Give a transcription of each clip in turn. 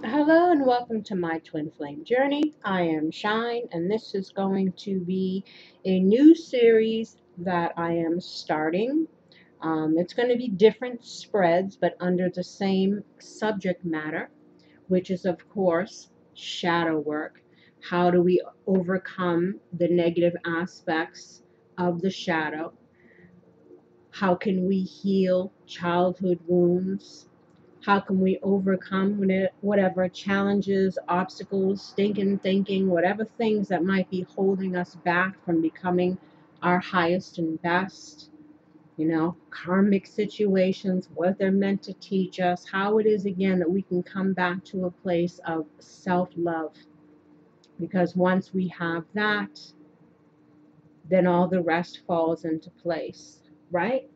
Hello and welcome to my twin flame journey. I am Shine, and this is going to be a new series that I am starting. It's going to be different spreads, but under the same subject matter, which is, of course, shadow work. How do we overcome the negative aspects of the shadow? How can we heal childhood wounds? How can we overcome whatever challenges, obstacles, stinking thinking, whatever things that might be holding us back from becoming our highest and best? Karmic situations, what they're meant to teach us, how it is again that we can come back to a place of self-love. Because once we have that, then all the rest falls into place, right?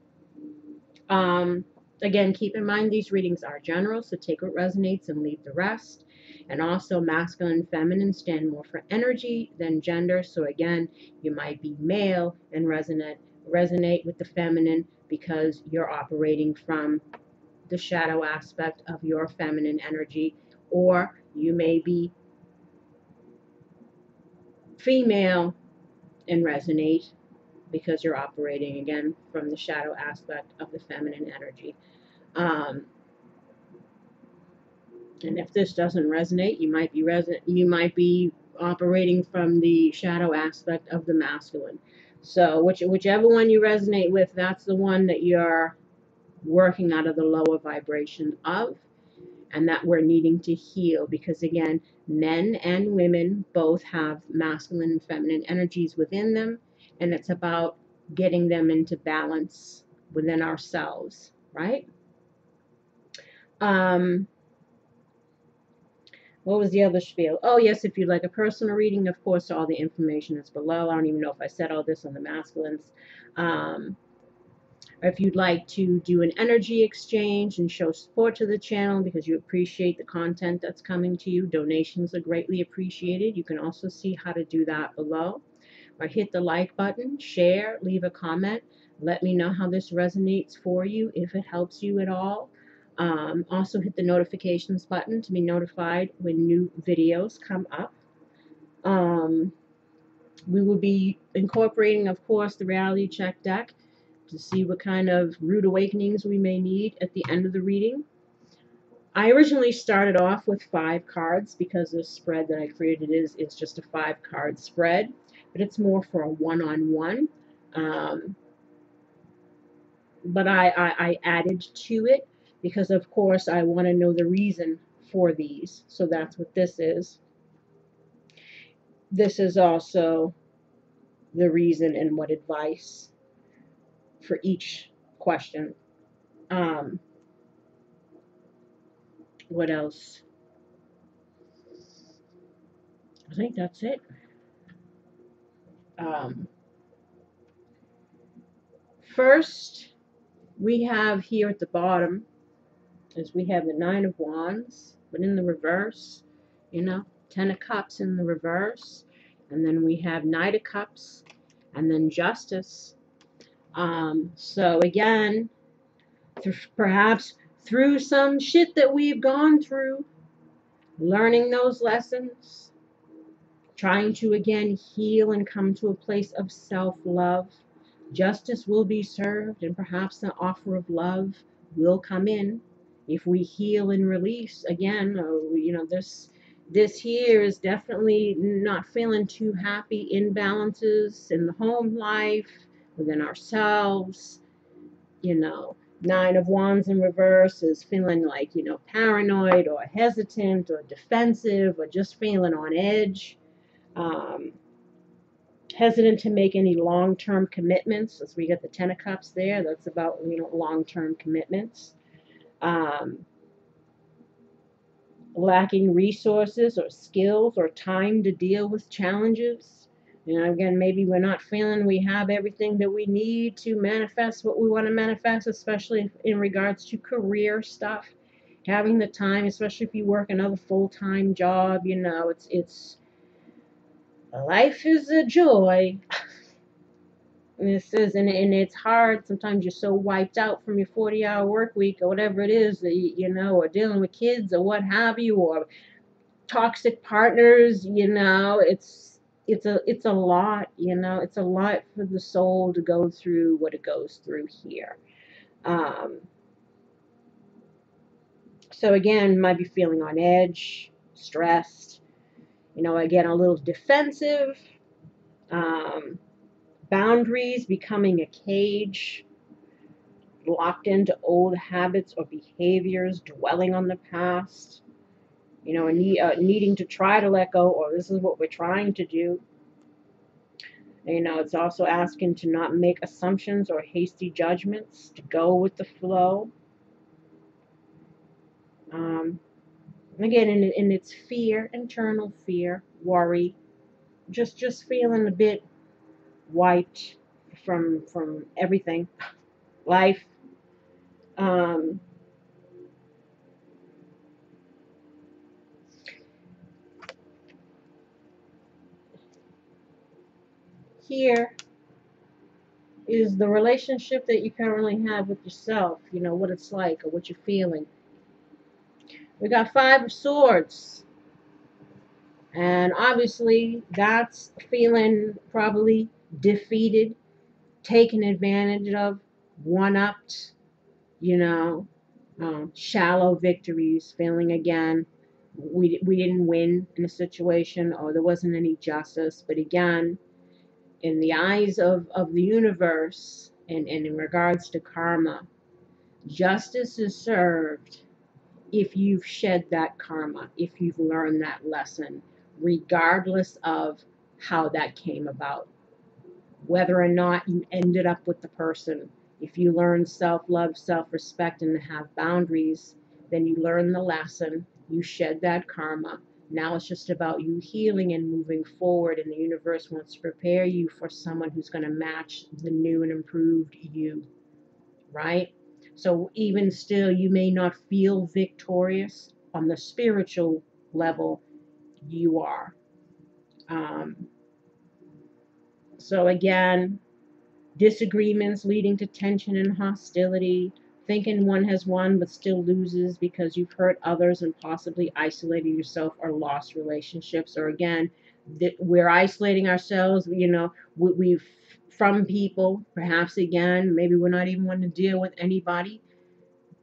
Um, Again, keep in mind these readings are general, so take what resonates and leave the rest. And also, masculine and feminine stand more for energy than gender. So again, you might be male and resonate with the feminine because you're operating from the shadow aspect of your feminine energy, or you may be female and resonate because you're operating again from the shadow aspect of the feminine energy. Um, And if this doesn't resonate, you might be operating from the shadow aspect of the masculine. So whichever one you resonate with, that's the one that you're working out of the lower vibration of, and that we're needing to heal because again, men and women both have masculine and feminine energies within them, and it's about getting them into balance within ourselves, right? Um, What was the other spiel? Oh, yes, if you'd like a personal reading, of course, all the information is below. I don't even know if I said all this on the masculines. Um, or if you'd like to do an energy exchange and show support to the channel because you appreciate the content that's coming to you, donations are greatly appreciated. You can also see how to do that below. Or hit the like button, share, leave a comment. Let me know how this resonates for you, if it helps you at all. Also hit the notifications button to be notified when new videos come up. We will be incorporating, of course, the reality check deck to see what kind of rude awakenings we may need at the end of the reading. I originally started off with 5 cards because the spread that I created is just a 5-card spread, but it's more for a one-on-one. But I added to it because, of course, I want to know the reason for these. So that's what this is. This is also the reason and what advice for each question. What else? I think that's it. Um, First, we have here at the bottom is we have the 9 of Wands, but in the reverse, 10 of Cups in the reverse, and then we have Knight of Cups, and then Justice. So again, perhaps through some shit that we've gone through, learning those lessons, trying to again heal and come to a place of self-love, justice will be served, and perhaps the offer of love will come in if we heal and release. Again, this here is definitely not feeling too happy. Imbalances in the home life, within ourselves. 9 of Wands in reverse is feeling like, paranoid or hesitant or defensive or just feeling on edge. Hesitant to make any long-term commitments, as we get the 10 of Cups there. That's about, long-term commitments. Lacking resources or skills or time to deal with challenges. Again, maybe we're not feeling we have everything that we need to manifest what we want to manifest, especially in regards to career stuff. Having the time, especially if you work another full-time job, it's life is a joy. And it says, and it's hard. Sometimes you're so wiped out from your 40-hour work week or whatever it is that you know, or dealing with kids or what have you, or toxic partners. You know, it's a lot. You know, it's a lot for the soul to go through what it goes through here. Um, so again, might be feeling on edge, stressed. You know, again, a little defensive. Um, Boundaries becoming a cage, locked into old habits or behaviors, dwelling on the past, you know, needing to try to let go, or this is what we're trying to do. You know, it's also asking to not make assumptions or hasty judgments, to go with the flow. Um, Again, in its fear, internal fear, worry, just feeling a bit wiped from everything, life. Um, Here is the relationship that you currently have with yourself, you know, what it's like or what you're feeling. We got Five of Swords. And obviously, that's feeling probably defeated, taken advantage of, one-upped, you know, shallow victories, feeling again, we didn't win in a situation or there wasn't any justice. But again, in the eyes of the universe and in regards to karma, justice is served if you've shed that karma, if you've learned that lesson, regardless of how that came about, whether or not you ended up with the person. If you learn self-love, self-respect, and have boundaries, then you learn the lesson, you shed that karma. Now it's just about you healing and moving forward, and the universe wants to prepare you for someone who's going to match the new and improved you, right? So even still, you may not feel victorious on the spiritual level, you are. Um, so again, disagreements leading to tension and hostility, thinking one has won but still loses because you've hurt others and possibly isolated yourself or lost relationships. Or again, we're isolating ourselves, you know, we've from people, perhaps again, maybe we're not even wanting to deal with anybody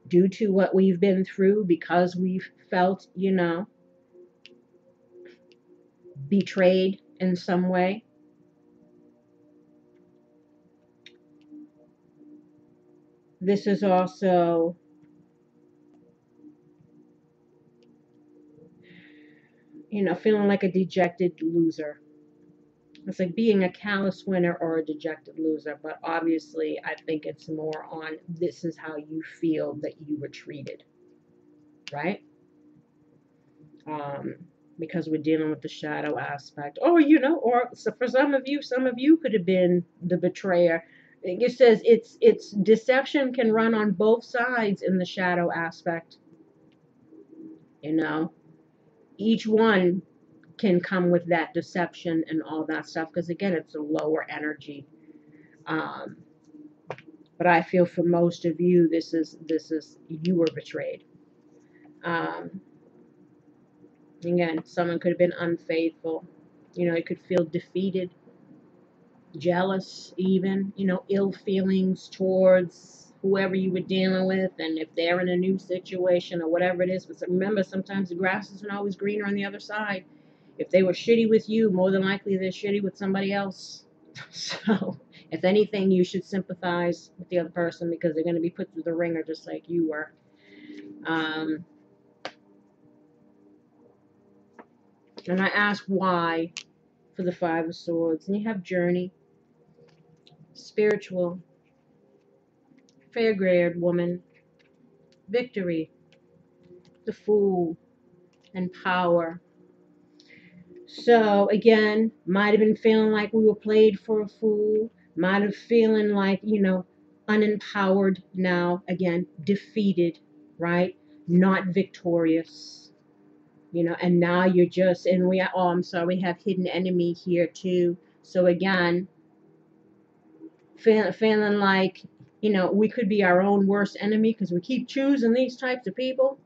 due to what we've been through because we've felt, you know, betrayed in some way. This is also, you know, feeling like a dejected loser. It's like being a callous winner or a dejected loser, but obviously I think it's more on this is how you feel that you were treated, right? Um, because we're dealing with the shadow aspect. Or, you know, or so for some of you could have been the betrayer. It says it's deception can run on both sides in the shadow aspect. You know, each one can come with that deception and all that stuff because again, it's a lower energy. Um, but I feel for most of you, this is you were betrayed. Um, Again, someone could have been unfaithful. You know, you could feel defeated, jealous, even, you know, ill feelings towards whoever you were dealing with, and if they're in a new situation or whatever it is. But remember, sometimes the grass isn't always greener on the other side. If they were shitty with you, more than likely they're shitty with somebody else. So, if anything, you should sympathize with the other person because they're going to be put through the ringer just like you were. Um, and I ask why for the Five of Swords. And you have journey, spiritual, fair-grade woman, victory, the Fool, and power. So again, might have been feeling like we were played for a fool, might have feeling like, you know, unempowered now, again, defeated, right? Not victorious, you know, and now you're just, and we are, oh, I'm sorry, we have hidden enemy here too. So again, feeling like, we could be our own worst enemy because we keep choosing these types of people,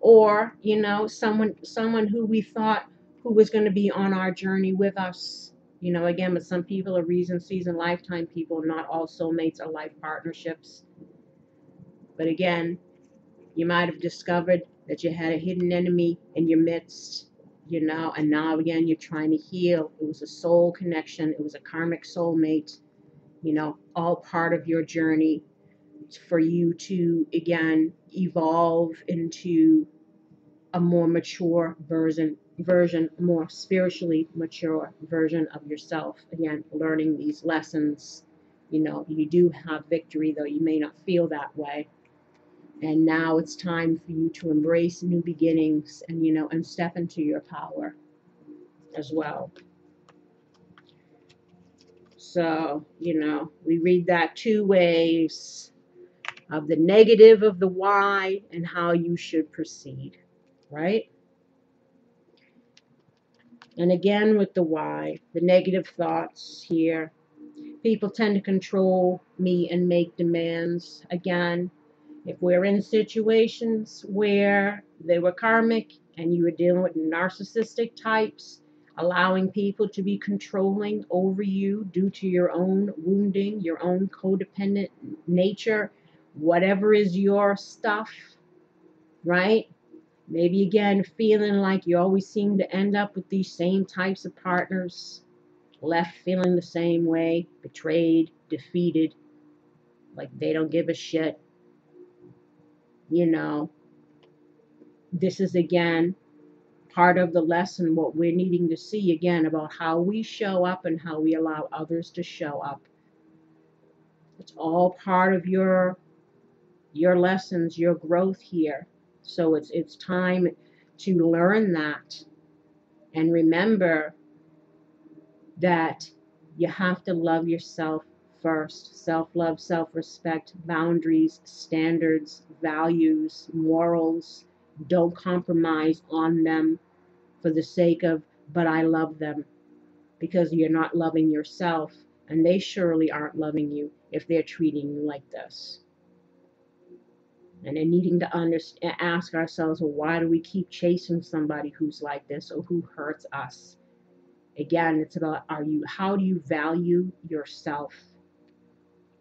or someone who we thought who was going to be on our journey with us. Again, but some people are reason, season, lifetime people. Not all soulmates are life partnerships. But again, you might have discovered that you had a hidden enemy in your midst, and now again you're trying to heal. It was a soul connection, it was a karmic soulmate, all part of your journey for you to again evolve into a more mature version, more spiritually mature version of yourself. Again, learning these lessons. You do have victory, though you may not feel that way. And now it's time for you to embrace new beginnings and step into your power as well. So, we read that two ways of the negative of the why and how you should proceed, right? And again, with the why, the negative thoughts here. People tend to control me and make demands. Again, if we're in situations where they were karmic and you were dealing with narcissistic types, allowing people to be controlling over you due to your own wounding, your own codependent nature, whatever is your stuff, right? Maybe again, feeling like you always seem to end up with these same types of partners, left feeling the same way, betrayed, defeated, like they don't give a shit. This is again part of the lesson, what we're needing to see again about how we show up and how we allow others to show up. It's all part of your lessons, your growth here. So it's time to learn that and remember that you have to love yourself first. Self-love, self-respect, boundaries, standards, values, morals. Don't compromise on them for the sake of, but I love them, because you're not loving yourself, and they surely aren't loving you if they're treating you like this. And then needing to ask ourselves, well, why do we keep chasing somebody who's like this or who hurts us? Again, it's about how do you value yourself,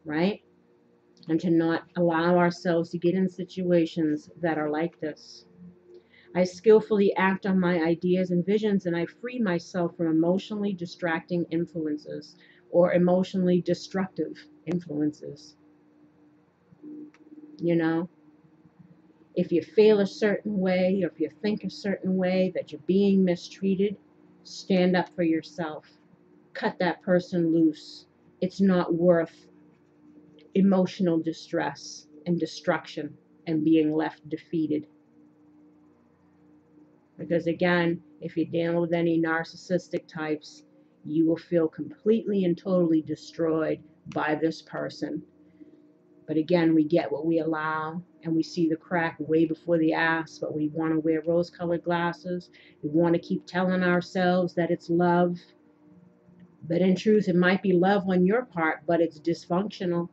right? And to not allow ourselves to get in situations that are like this. I skillfully act on my ideas and visions, and I free myself from emotionally distracting influences or emotionally destructive influences. If you feel a certain way, or if you think a certain way that you're being mistreated, stand up for yourself. Cut that person loose. It's not worth emotional distress and destruction and being left defeated. Because again, if you're dealing with any narcissistic types, you will feel completely and totally destroyed by this person. But again, we get what we allow, and we see the crack way before the ass, but we want to wear rose-colored glasses. We want to keep telling ourselves that it's love. But in truth, it might be love on your part, but it's dysfunctional.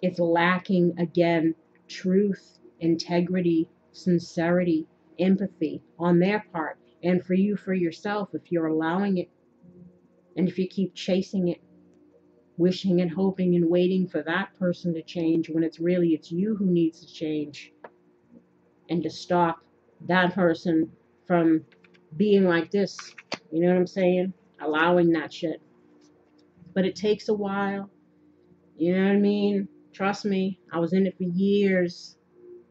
It's lacking, again, truth, integrity, sincerity, empathy on their part. And for you, for yourself, if you're allowing it, and if you keep chasing it, wishing and hoping and waiting for that person to change, when it's you who needs to change, and to stop that person from being like this. You know what I'm saying? Allowing that shit. But it takes a while. You know what I mean? Trust me, I was in it for years.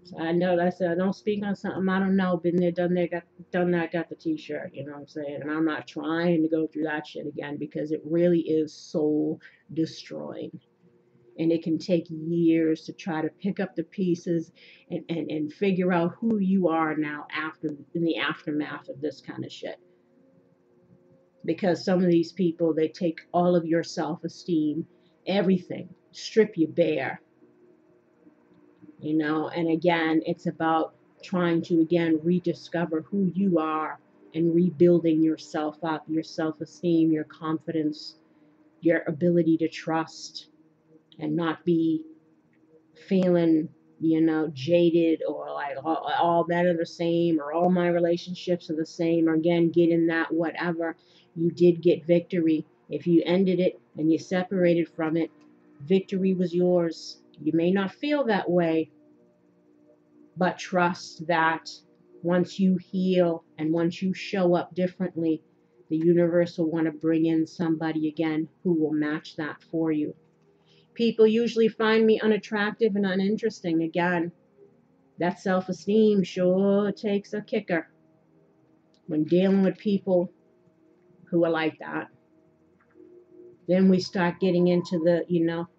So I know that I said I don't speak on something I don't know. Been there, done there, done that, got the t-shirt. You know what I'm saying? And I'm not trying to go through that shit again, because it really is soul destroying. And it can take years to try to pick up the pieces and figure out who you are now in the aftermath of this kind of shit. Because some of these people, they take all of your self-esteem, everything, strip you bare. And again, it's about trying to, again, rediscover who you are and rebuilding yourself up, your self-esteem, your confidence, your ability to trust and not be feeling, jaded, or like all men are the same, or all my relationships are the same, or again, getting that whatever. You did get victory. If you ended it and you separated from it, victory was yours. You may not feel that way, but trust that once you heal and once you show up differently, the universe will want to bring in somebody again who will match that for you. People usually find me unattractive and uninteresting. Again, that self-esteem sure takes a kicker when dealing with people who are like that. Then we start getting into the,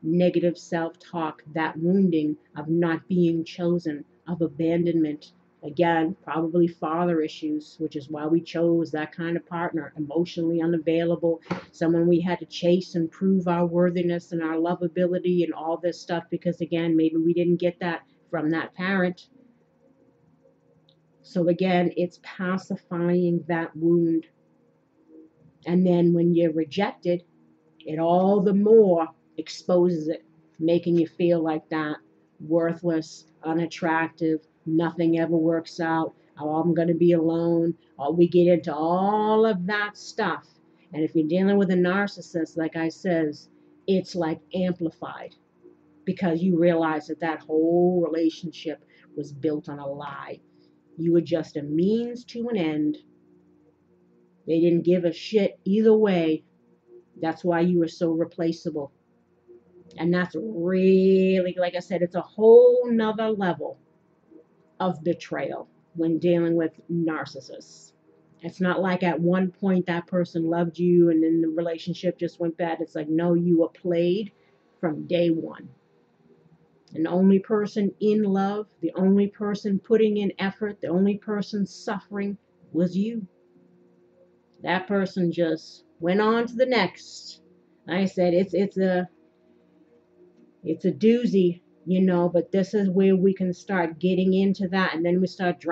negative self-talk, that wounding of not being chosen, of abandonment. Again, probably father issues, which is why we chose that kind of partner, emotionally unavailable, someone we had to chase and prove our worthiness and our lovability and all this stuff, because again, maybe we didn't get that from that parent. So again, it's pacifying that wound. And then when you're rejected, it all the more exposes it, making you feel like that, worthless, unattractive, nothing ever works out, oh, I'm going to be alone. Or we get into all of that stuff. And if you're dealing with a narcissist, like I says, it's like amplified, because you realize that that whole relationship was built on a lie. You were just a means to an end. They didn't give a shit either way. That's why you were so replaceable. And that's really, like I said, it's a whole nother level of betrayal when dealing with narcissists. It's not like at one point that person loved you and then the relationship just went bad. It's like, no, you were played from day one. And the only person in love, the only person putting in effort, the only person suffering was you. That person just went on to the next. Like I said, it's a doozy, but this is where we can start getting into that, and then we start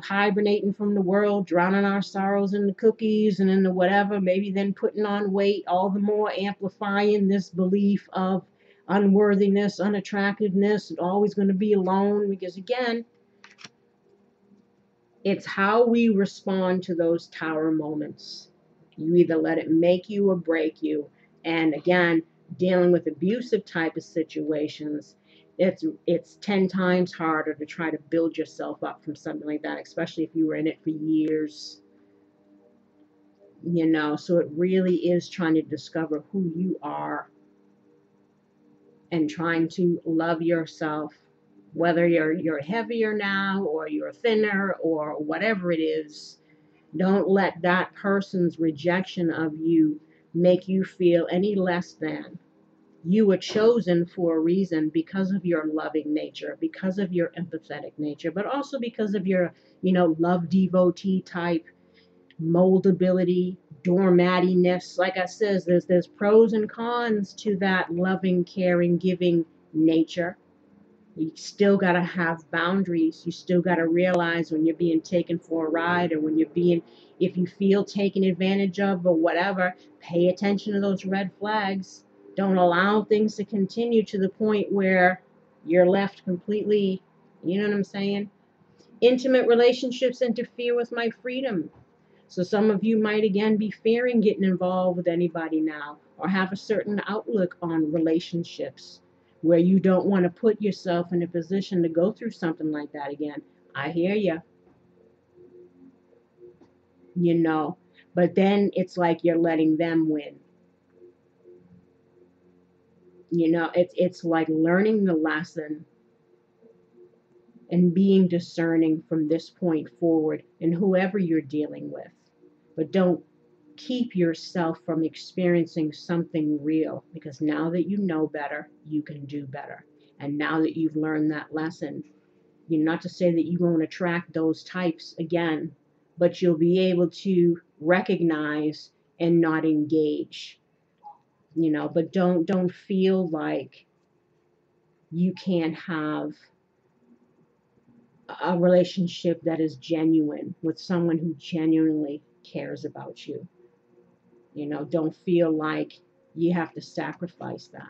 hibernating from the world, drowning our sorrows in the cookies and in the whatever, maybe then putting on weight, all the more amplifying this belief of unworthiness, unattractiveness, and always going to be alone, because again, it's how we respond to those tower moments. You either let it make you or break you. And again, dealing with abusive type of situations, it's 10 times harder to try to build yourself up from something like that, especially if you were in it for years. So it really is trying to discover who you are and trying to love yourself, whether you're heavier now or you're thinner or whatever it is. Don't let that person's rejection of you make you feel any less than. You were chosen for a reason, because of your loving nature, because of your empathetic nature, but also because of your, love devotee type, moldability, doormattiness. Like I says, there's pros and cons to that loving, caring, giving nature. You still got to have boundaries. You still got to realize when you're being taken for a ride, or when if you feel taken advantage of or whatever, pay attention to those red flags. Don't allow things to continue to the point where you're left completely, you know what I'm saying? Intimate relationships interfere with my freedom. So some of you might again be fearing getting involved with anybody now, or have a certain outlook on relationships where you don't want to put yourself in a position to go through something like that again. I hear you. But then it's like you're letting them win. It's like learning the lesson and being discerning from this point forward in whoever you're dealing with. But don't keep yourself from experiencing something real, because now that you know better, you can do better. And now that you've learned that lesson, not to say that you won't attract those types again, but you'll be able to recognize and not engage. But don't feel like you can't have a relationship that is genuine with someone who genuinely cares about you. Don't feel like You have to sacrifice that.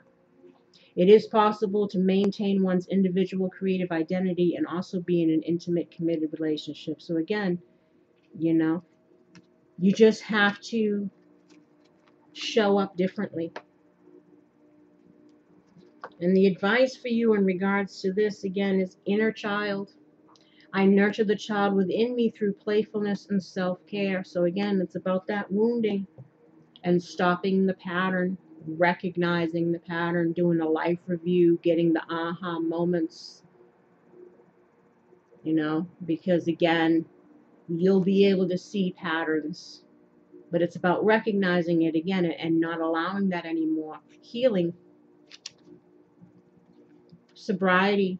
It is possible to maintain one's individual creative identity and also be in an intimate, committed relationship. So again, you know, you just have to show up differently. And the advice for you in regards to this, again, is inner child. I nurture the child within me through playfulness and self-care. So again, it's about that wounding and stopping the pattern, recognizing the pattern, doing a life review, getting the aha moments, because again, you'll be able to see patterns. But it's about recognizing it again and not allowing that anymore. Healing. Sobriety.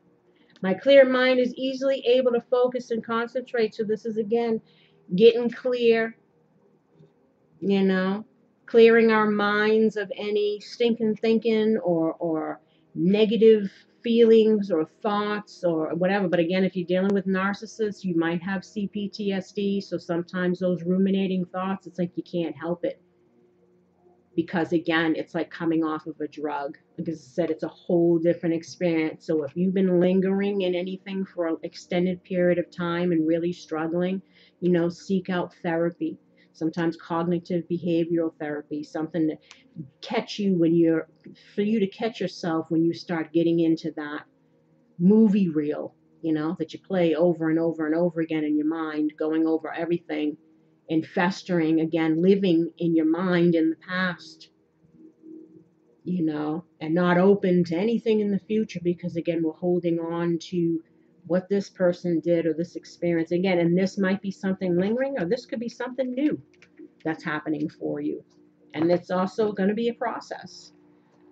My clear mind is easily able to focus and concentrate. So this is, again, getting clear, clearing our minds of any stinking thinking or negative feelings or thoughts or whatever. But again, if you're dealing with narcissists, you might have CPTSD. So sometimes those ruminating thoughts, it's like you can't help it. Because again, it's like coming off of a drug. Like I said, it's a whole different experience. So if you've been lingering in anything for an extended period of time and really struggling, seek out therapy. Sometimes cognitive behavioral therapy, something to catch you for you to catch yourself when you start getting into that movie reel, that you play over and over and over again in your mind, going over everything and festering, again, living in your mind in the past, and not open to anything in the future because, again, we're holding on to what this person did or this experience. Again, and this might be something lingering or this could be something new that's happening for you. And it's also going to be a process.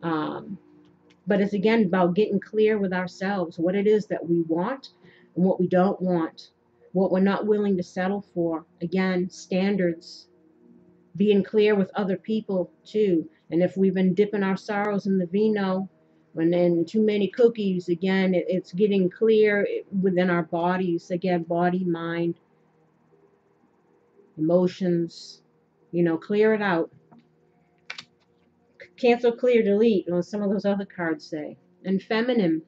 But it's, again, about getting clear with ourselves what it is that we want and what we don't want, what we're not willing to settle for. Again, standards, being clear with other people too. And if we've been dipping our sorrows in the vino, when then too many cookies, again, it's getting clear within our bodies. Again, body, mind, emotions, clear it out. Cancel, clear, delete, some of those other cards say. And feminine.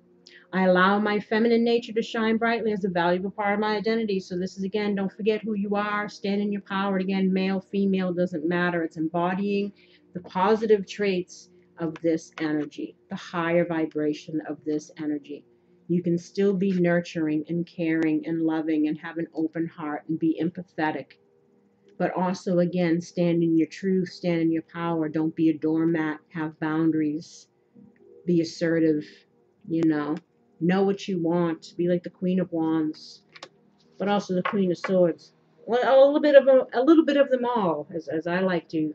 I allow my feminine nature to shine brightly as a valuable part of my identity. So this is, again, don't forget who you are. Stand in your power. Again, male, female, doesn't matter. It's embodying the positive traits of this energy, the higher vibration of this energy. You can still be nurturing and caring and loving and have an open heart and be empathetic. But also, again, stand in your truth, stand in your power. Don't be a doormat. Have boundaries. Be assertive, Know what you want. Be like the Queen of Wands, but also the Queen of Swords. Well, a little bit of them all, as I like to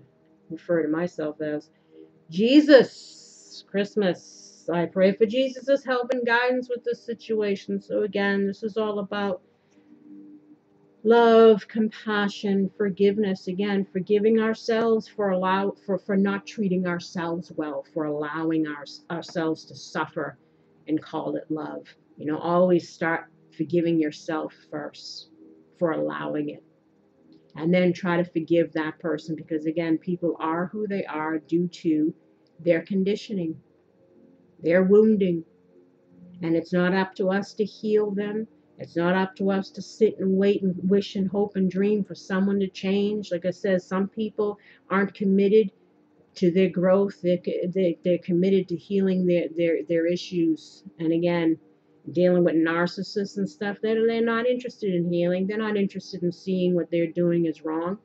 refer to myself as. Jesus, Christmas. I pray for Jesus' help and guidance with this situation. So again, this is all about love, compassion, forgiveness. Again, forgiving ourselves for not treating ourselves well, for allowing ourselves to suffer and call it love. Always start forgiving yourself first for allowing it. And then try to forgive that person because, again, people are who they are due to their conditioning, their wounding. And it's not up to us to heal them. It's not up to us to sit and wait and wish and hope and dream for someone to change. Like I said, some people aren't committed to their growth. They're committed to healing their issues. And again, dealing with narcissists and stuff, they're not interested in healing. They're not interested in seeing what they're doing is wrong.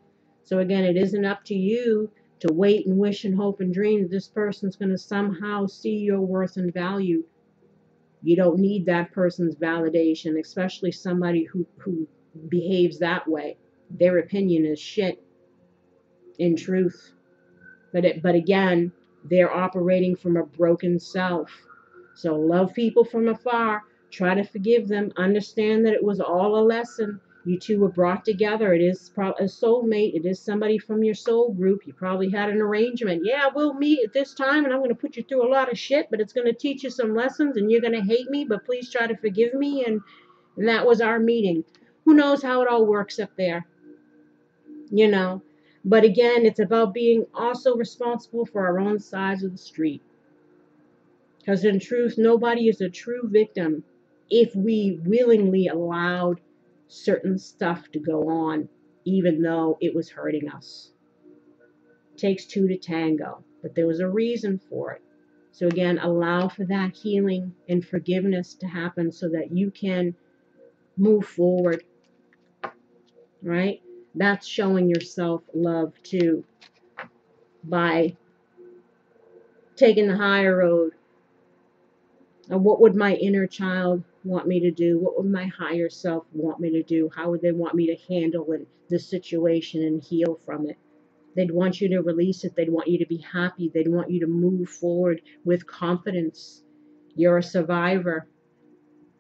So again, it isn't up to you to wait and wish and hope and dream that this person's going to somehow see your worth and value. You don't need that person's validation, especially somebody who behaves that way. Their opinion is shit, in truth. But again, they're operating from a broken self. So love people from afar. Try to forgive them. Understand that it was all a lesson. You two were brought together. It is a soulmate. It is somebody from your soul group. You probably had an arrangement. Yeah, we'll meet at this time, and I'm going to put you through a lot of shit, but it's going to teach you some lessons, and you're going to hate me, but please try to forgive me. And that was our meeting. Who knows how it all works up there? But again, it's about being also responsible for our own sides of the street. Because in truth, nobody is a true victim if we willingly allowed certain stuff to go on, even though it was hurting us. It takes two to tango, but there was a reason for it. So again, allow for that healing and forgiveness to happen so that you can move forward, right? That's showing yourself love too, by taking the higher road. What would my inner child want me to do? What would my higher self want me to do? How would they want me to handle the situation and heal from it? They'd want you to release it. They'd want you to be happy. They'd want you to move forward with confidence. You're a survivor.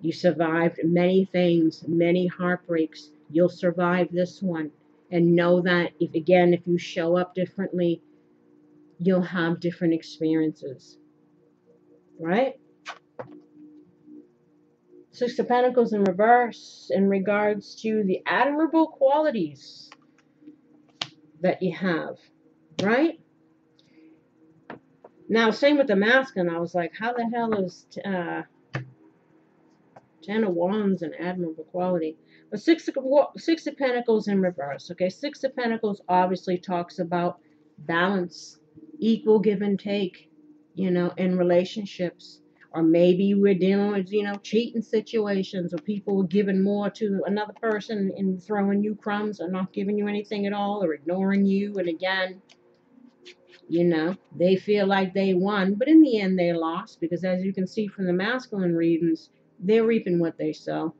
You survived many things, many heartbreaks. You'll survive this one. And know that if you show up differently, you'll have different experiences. Right? Six of Pentacles in reverse in regards to the admirable qualities that you have, right? Now, same with the masculine. I was like, how the hell is Ten of Wands an admirable quality? But Six of Pentacles in reverse, okay? Six of Pentacles obviously talks about balance, equal give and take, in relationships. Or maybe we're dealing with, cheating situations, or people are giving more to another person and throwing you crumbs or not giving you anything at all or ignoring you. And again, they feel like they won, but in the end they lost because as you can see from the masculine readings, they're reaping what they sow.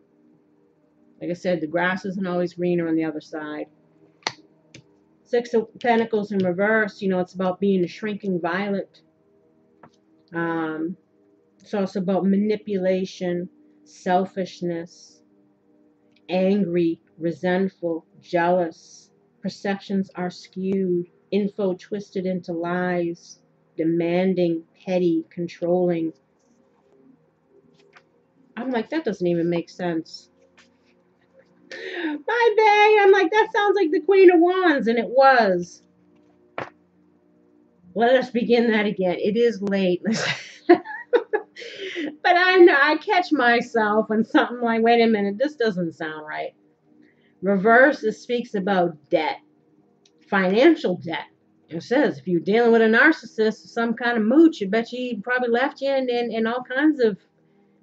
Like I said, the grass isn't always greener on the other side. Six of Pentacles in reverse, it's about being a shrinking violet. It's also about manipulation, selfishness, angry, resentful, jealous. Perceptions are skewed, info twisted into lies, demanding, petty, controlling. I'm like, that doesn't even make sense. My day, I'm like, that sounds like the Queen of Wands, and it was. Let us begin that again. It is late. But I know I catch myself when something like, wait a minute, this doesn't sound right. Reverse, it speaks about debt, financial debt. It says if you're dealing with a narcissist, some kind of mooch, I bet he probably left you in all kinds of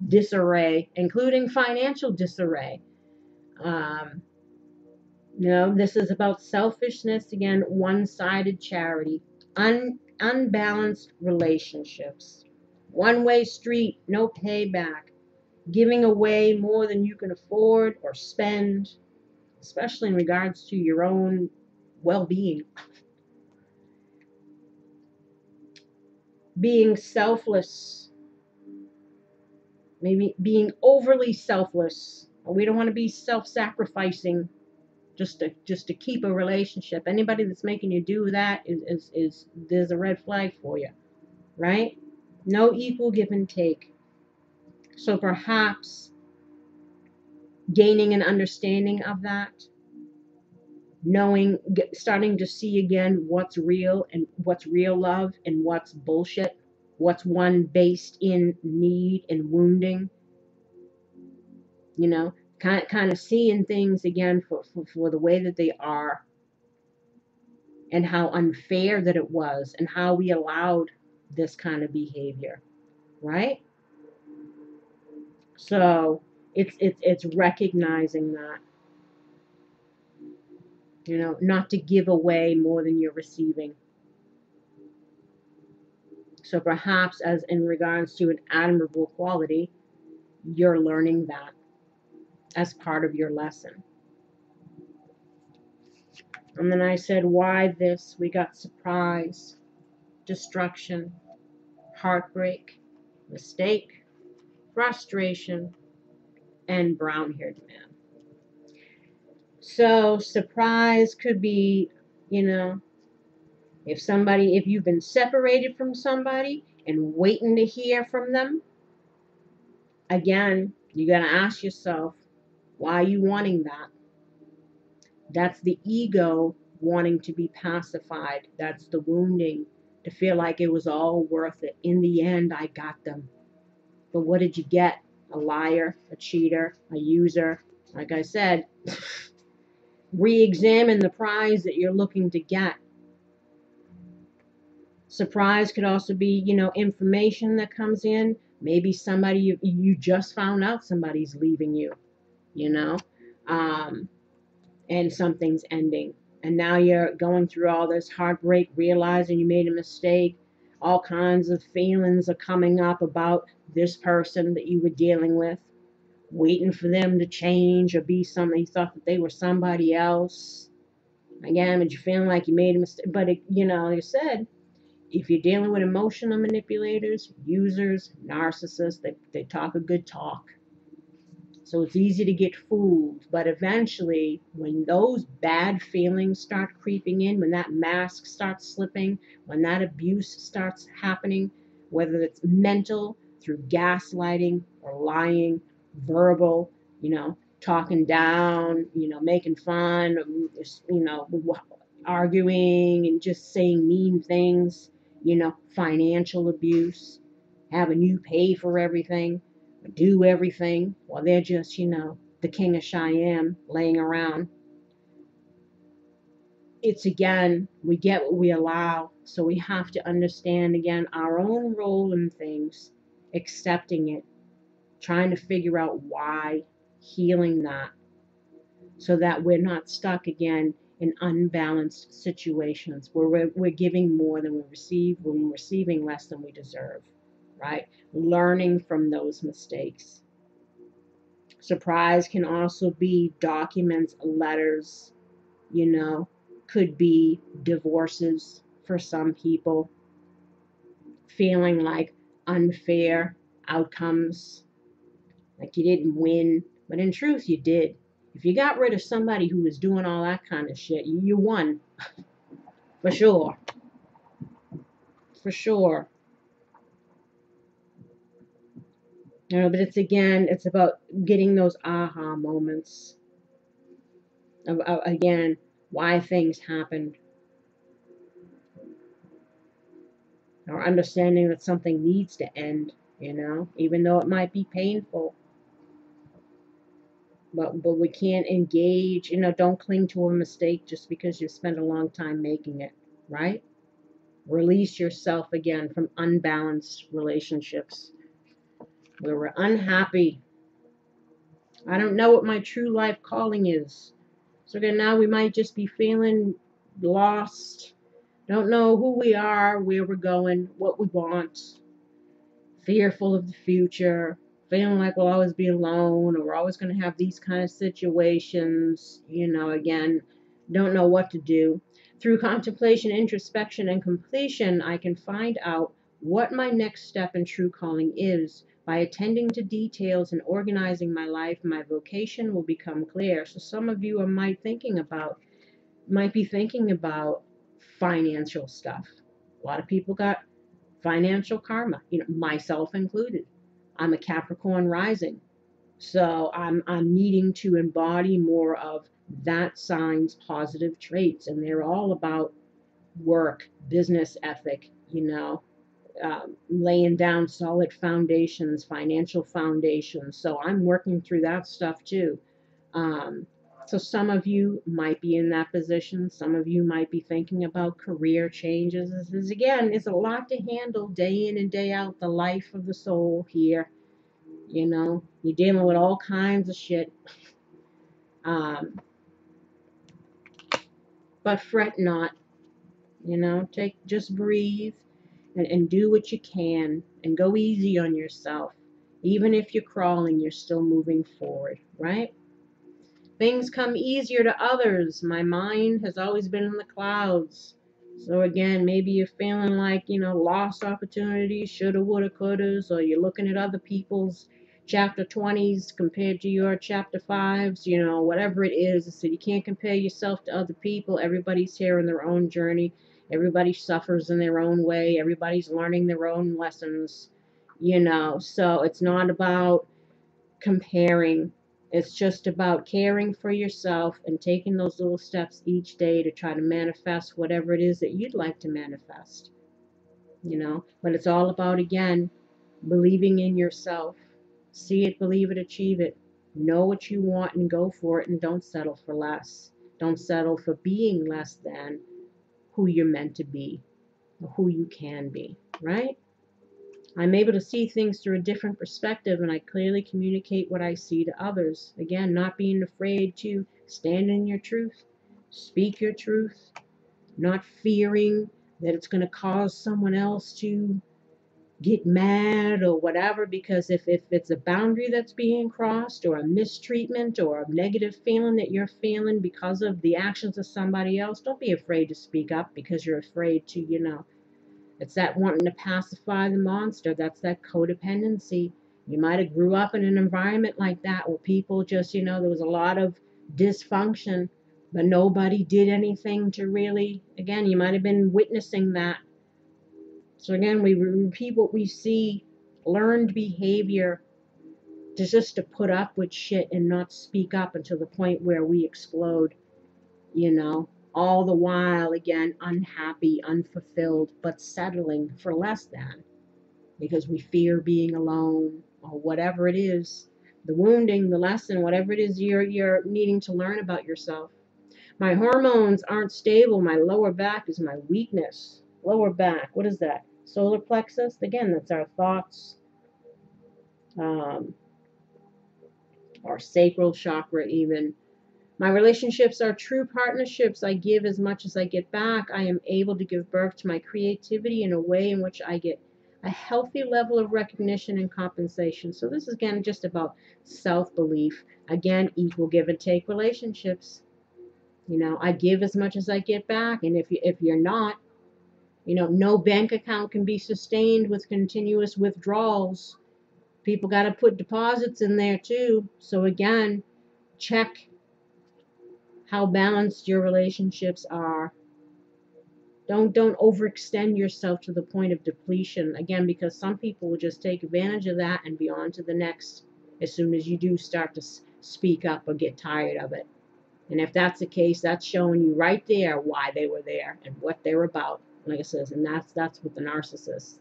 disarray, including financial disarray. This is about selfishness, again, one-sided charity, unbalanced relationships, one-way street, no payback, giving away more than you can afford or spend, especially in regards to your own well-being. Being selfless, maybe being overly selfless. We don't want to be self-sacrificing just to keep a relationship. Anybody that's making you do that is there's a red flag for you, right? No equal give and take. So perhaps gaining an understanding of that, starting to see again what's real and what's real love and what's bullshit, what's one based in need and wounding, kind of seeing things again for the way that they are, and how unfair that it was, and how we allowed this kind of behavior, right? So it's recognizing that, not to give away more than you're receiving. So perhaps as in regards to an admirable quality, you're learning that as part of your lesson. And then I said, why this? We got surprise, destruction, heartbreak, mistake, frustration, and brown-haired man. So surprise could be, if you've been separated from somebody and waiting to hear from them, again, you got to ask yourself, why are you wanting that? That's the ego wanting to be pacified. That's the wounding, to feel like it was all worth it. In the end, I got them. But what did you get? A liar, a cheater, a user. Like I said, re-examine the prize that you're looking to get. Surprise could also be, information that comes in. Maybe somebody, you just found out somebody's leaving you, you know, um, and something's ending. And now you're going through all this heartbreak, realizing you made a mistake. All kinds of feelings are coming up about this person that you were dealing with, waiting for them to change or be something. You thought that they were somebody else. Again, but you're feeling like you made a mistake. But, like I said, if you're dealing with emotional manipulators, users, narcissists, they talk a good talk. So it's easy to get fooled. But eventually, when those bad feelings start creeping in, when that mask starts slipping, when that abuse starts happening, whether it's mental, through gaslighting or lying, verbal, talking down, making fun, arguing and just saying mean things, financial abuse, having you pay for everything, do everything while they're just, the king of Cheyenne laying around. It's again, we get what we allow. So we have to understand again our own role in things, accepting it, trying to figure out why, healing that, so that we're not stuck again in unbalanced situations where we're giving more than we receive, when we're receiving less than we deserve, right? Learning from those mistakes. Surprise can also be documents, letters, could be divorces for some people, feeling like unfair outcomes, like you didn't win, but in truth, you did. If you got rid of somebody who was doing all that kind of shit, you won. For sure. For sure. But it's about getting those aha moments of again, why things happened. Or understanding that something needs to end, even though it might be painful. But we can't engage, don't cling to a mistake just because you spent a long time making it, right? Release yourself again from unbalanced relationships where we're unhappy. I don't know what my true life calling is. So again, now we might just be feeling lost, don't know who we are, where we're going, what we want, fearful of the future, feeling like we'll always be alone or we're always going to have these kind of situations, again, don't know what to do. Through contemplation, introspection, and completion, I can find out what my next step in true calling is. By attending to details and organizing my life, my vocation will become clear. So some of you might be thinking about financial stuff. A lot of people got financial karma, myself included. I'm a Capricorn rising, so I'm needing to embody more of that sign's positive traits, and they're all about work, business ethic, laying down solid foundations, financial foundations. So I'm working through that stuff too. So some of you might be in that position. Some of you might be thinking about career changes. This is, again, it's a lot to handle day in and day out, the life of the soul here. You're dealing with all kinds of shit. But fret not, just breathe and do what you can and go easy on yourself. Even if you're crawling, you're still moving forward, right? Things come easier to others. My mind has always been in the clouds. So again, maybe you're feeling like, lost opportunities, shoulda, woulda, couldas, or you're looking at other people's chapter 20s compared to your chapter 5s, whatever it is. So you can't compare yourself to other people. Everybody's here in their own journey. Everybody suffers in their own way. Everybody's learning their own lessons, so it's not about comparing. It's just about caring for yourself and taking those little steps each day to try to manifest whatever it is that you'd like to manifest, you know. But it's all about, again, believing in yourself. See it, believe it, achieve it. Know what you want and go for it, and don't settle for less. Don't settle for being less than who you're meant to be, or who you can be, right? I'm able to see things through a different perspective, and I clearly communicate what I see to others. Again, not being afraid to stand in your truth, speak your truth, not fearing that it's going to cause someone else to get mad or whatever, because if it's a boundary that's being crossed, or a mistreatment, or a negative feeling that you're feeling because of the actions of somebody else, don't be afraid to speak up, because you're afraid to, it's that wanting to pacify the monster. That's that codependency. You might have grew up in an environment like that where people just, there was a lot of dysfunction, but nobody did anything to really, again, you might have been witnessing that. So again, we repeat what we see, learned behavior, just to put up with shit and not speak up until the point where we explode, all the while, again, unhappy, unfulfilled, but settling for less than, because we fear being alone, or whatever it is, the wounding, the lesson, whatever it is you're needing to learn about yourself. My hormones aren't stable. My lower back is my weakness. Lower back, what is that? Solar plexus? Again, that's our thoughts, our sacral chakra even. My relationships are true partnerships. I give as much as I get back. I am able to give birth to my creativity in a way in which I get a healthy level of recognition and compensation. So this is, again, just about self-belief. Again, equal give and take relationships. I give as much as I get back. And if you're not, no bank account can be sustained with continuous withdrawals. People got to put deposits in there too. So again, check how balanced your relationships are. Don't overextend yourself to the point of depletion. Again, because some people will just take advantage of that and be on to the next as soon as you do start to speak up or get tired of it. And if that's the case, that's showing you right there why they were there and what they're about. Like I said, and that's with the narcissist.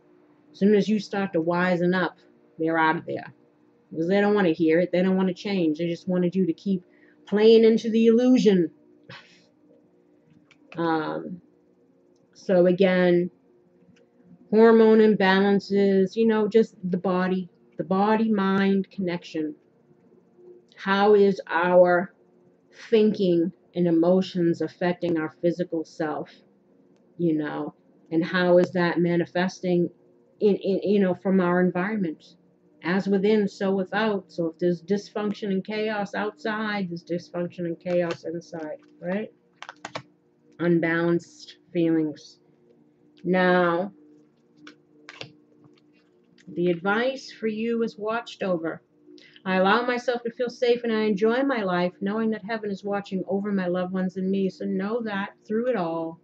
As soon as you start to wisen up, they're out of there. Because they don't want to hear it. They don't want to change. They just wanted you to keep playing into the illusion. So again, hormone imbalances, just the body-mind connection. How is our thinking and emotions affecting our physical self, and how is that manifesting in from our environment? As within, so without. So if there's dysfunction and chaos outside, there's dysfunction and chaos inside, right? Unbalanced feelings. Now, the advice for you is watched over. I allow myself to feel safe and I enjoy my life, knowing that heaven is watching over my loved ones and me. So know that through it all.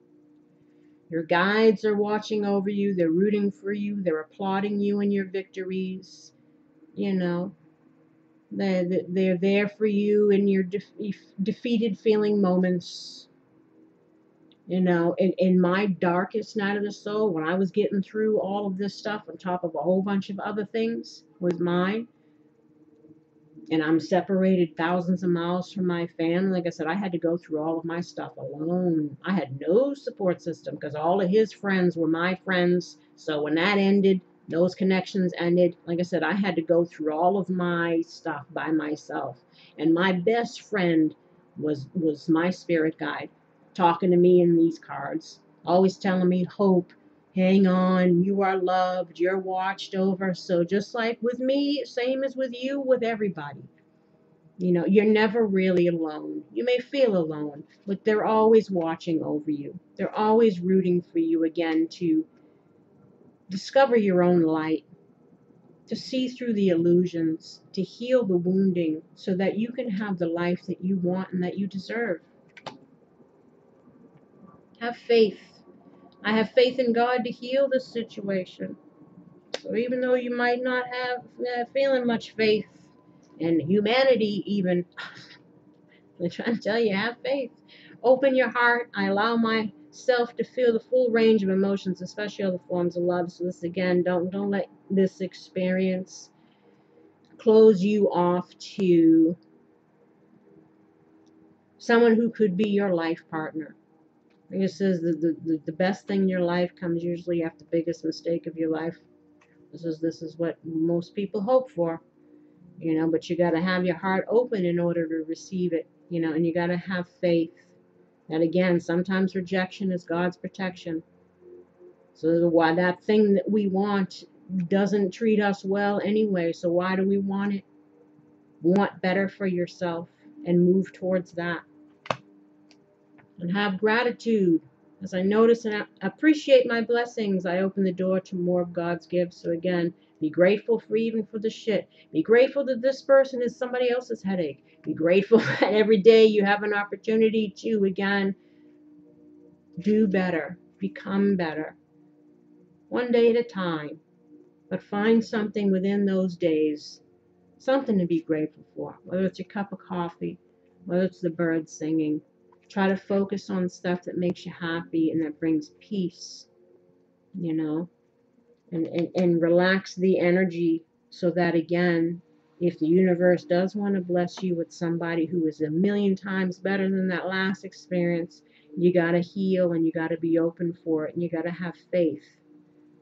Your guides are watching over you. They're rooting for you. They're applauding you in your victories. They're there for you in your defeated feeling moments. In my darkest night of the soul, when I was getting through all of this stuff on top of a whole bunch of other things with mine, and I'm separated thousands of miles from my family. Like I said, I had to go through all of my stuff alone. I had no support system because all of his friends were my friends. So when that ended, those connections ended. Like I said, I had to go through all of my stuff by myself. And my best friend was my spirit guide, talking to me in these cards, always telling me, hope, hang on, you are loved, you're watched over. So just like with me, same as with you, with everybody. You're never really alone. You may feel alone, but they're always watching over you. They're always rooting for you, again, to discover your own light, to see through the illusions, to heal the wounding so that you can have the life that you want and that you deserve. Have faith. I have faith in God to heal this situation. So even though you might not have feeling much faith, and humanity even. They're trying to tell you, have faith. Open your heart. I allow myself to feel the full range of emotions, especially other forms of love. So this again, don't let this experience close you off to someone who could be your life partner. This is the best thing in your life comes usually after the biggest mistake of your life. This is what most people hope for, but you got to have your heart open in order to receive it, and you got to have faith. And again, sometimes rejection is God's protection. So why that thing that we want doesn't treat us well anyway, so why do we want it? Want better for yourself and move towards that. And have gratitude. As I notice and appreciate my blessings, I open the door to more of God's gifts. So again, be grateful for even for the shit. Be grateful that this person is somebody else's headache. Be grateful that every day you have an opportunity to, again, do better, become better. One day at a time. But find something within those days, something to be grateful for. Whether it's your cup of coffee, whether it's the birds singing. Try to focus on stuff that makes you happy and that brings peace, and relax the energy so that, again, if the universe does want to bless you with somebody who is a million times better than that last experience, you got to heal and you got to be open for it and you got to have faith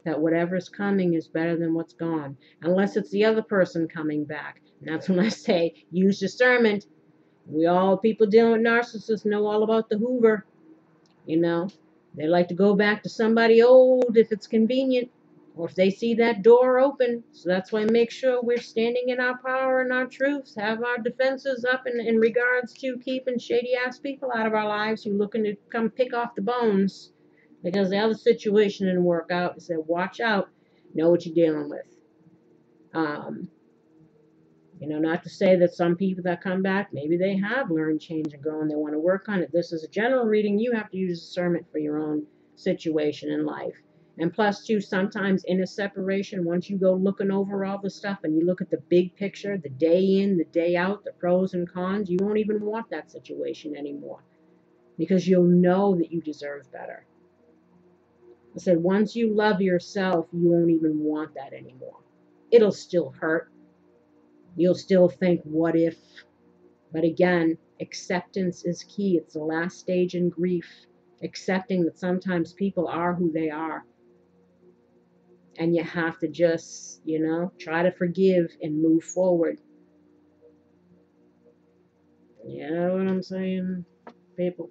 that whatever's coming is better than what's gone, unless it's the other person coming back. And that's when I say use discernment. People dealing with narcissists know all about the Hoover. They like to go back to somebody old if it's convenient or if they see that door open. So that's why make sure we're standing in our power and our truths, have our defenses up in regards to keeping shady ass people out of our lives who looking to come pick off the bones because the other situation didn't work out. They said, watch out, know what you're dealing with. Not to say that some people that come back, maybe they have learned, change, and grown. They want to work on it. This is a general reading. You have to use discernment for your own situation in life. And plus, too, sometimes in a separation, once you go looking over all the stuff and you look at the big picture, the day in, the day out, the pros and cons, you won't even want that situation anymore because you'll know that you deserve better. I said, once you love yourself, you won't even want that anymore. It'll still hurt. You'll still think, what if? But again, acceptance is key. It's the last stage in grief. Accepting that sometimes people are who they are. And you have to just, try to forgive and move forward. You know what I'm saying, people?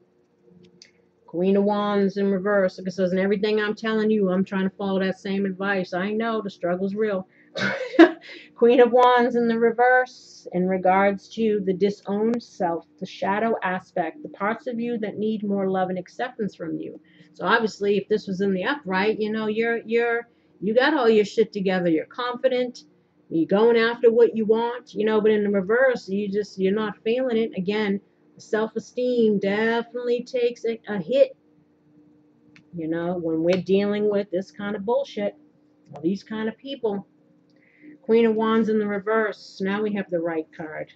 Queen of Wands in reverse. Like it says, and everything I'm telling you, I'm trying to follow that same advice. I know the struggle's real. Queen of Wands in the reverse in regards to the disowned self, the shadow aspect, the parts of you that need more love and acceptance from you. So obviously, if this was in the upright, you got all your shit together. You're confident. You're going after what you want, but in the reverse, you're not feeling it. Again, self-esteem definitely takes a hit, when we're dealing with this kind of bullshit, or these kind of people. Queen of Wands in the reverse. Now we have the right card.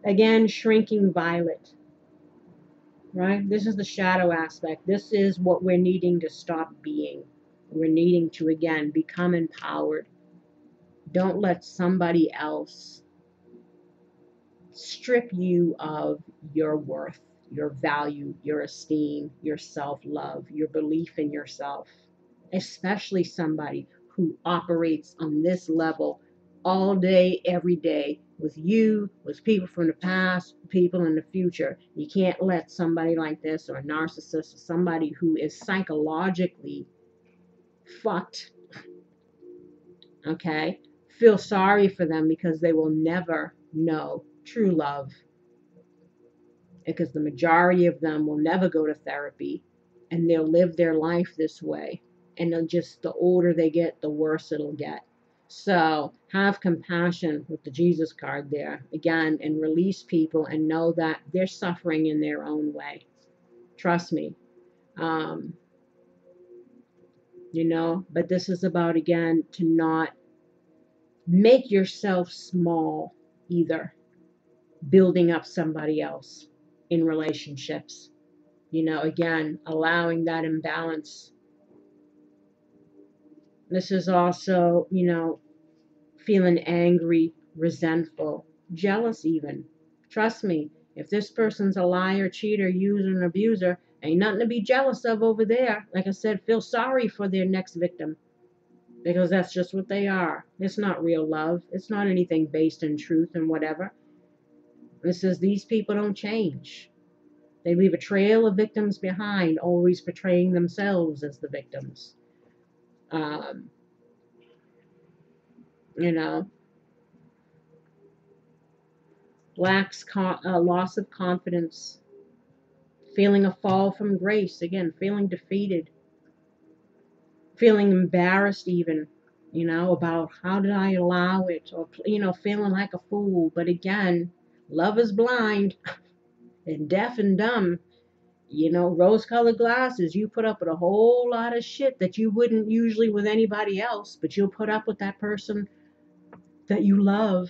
Again, shrinking violet. Right? This is the shadow aspect. This is what we're needing to stop being. We're needing to, again, become empowered. Don't let somebody else strip you of your worth, your value, your esteem, your self-love, your belief in yourself. Especially somebody who operates on this level all day, every day, with you, with people from the past, people in the future. You can't let somebody like this, or a narcissist, or somebody who is psychologically fucked, okay, feel sorry for them because they will never know true love. Because the majority of them will never go to therapy and they'll live their life this way. And the older they get, the worse it'll get. So have compassion with the Jesus card there, again, and release people and know that they're suffering in their own way. Trust me. But this is about, again, to not make yourself small either, building up somebody else in relationships. Again, allowing that imbalance. This is also, feeling angry, resentful, jealous even. Trust me, if this person's a liar, cheater, user, and abuser, ain't nothing to be jealous of over there. Like I said, feel sorry for their next victim, because that's just what they are. It's not real love. It's not anything based in truth and whatever. This is, these people don't change. They leave a trail of victims behind, always portraying themselves as the victims. Um, you know, loss of confidence, feeling a fall from grace, again, feeling defeated, feeling embarrassed even, about how did I allow it, or, feeling like a fool. But again, love is blind and deaf and dumb. Rose-colored glasses, you put up with a whole lot of shit that you wouldn't usually with anybody else, but you'll put up with that person that you love.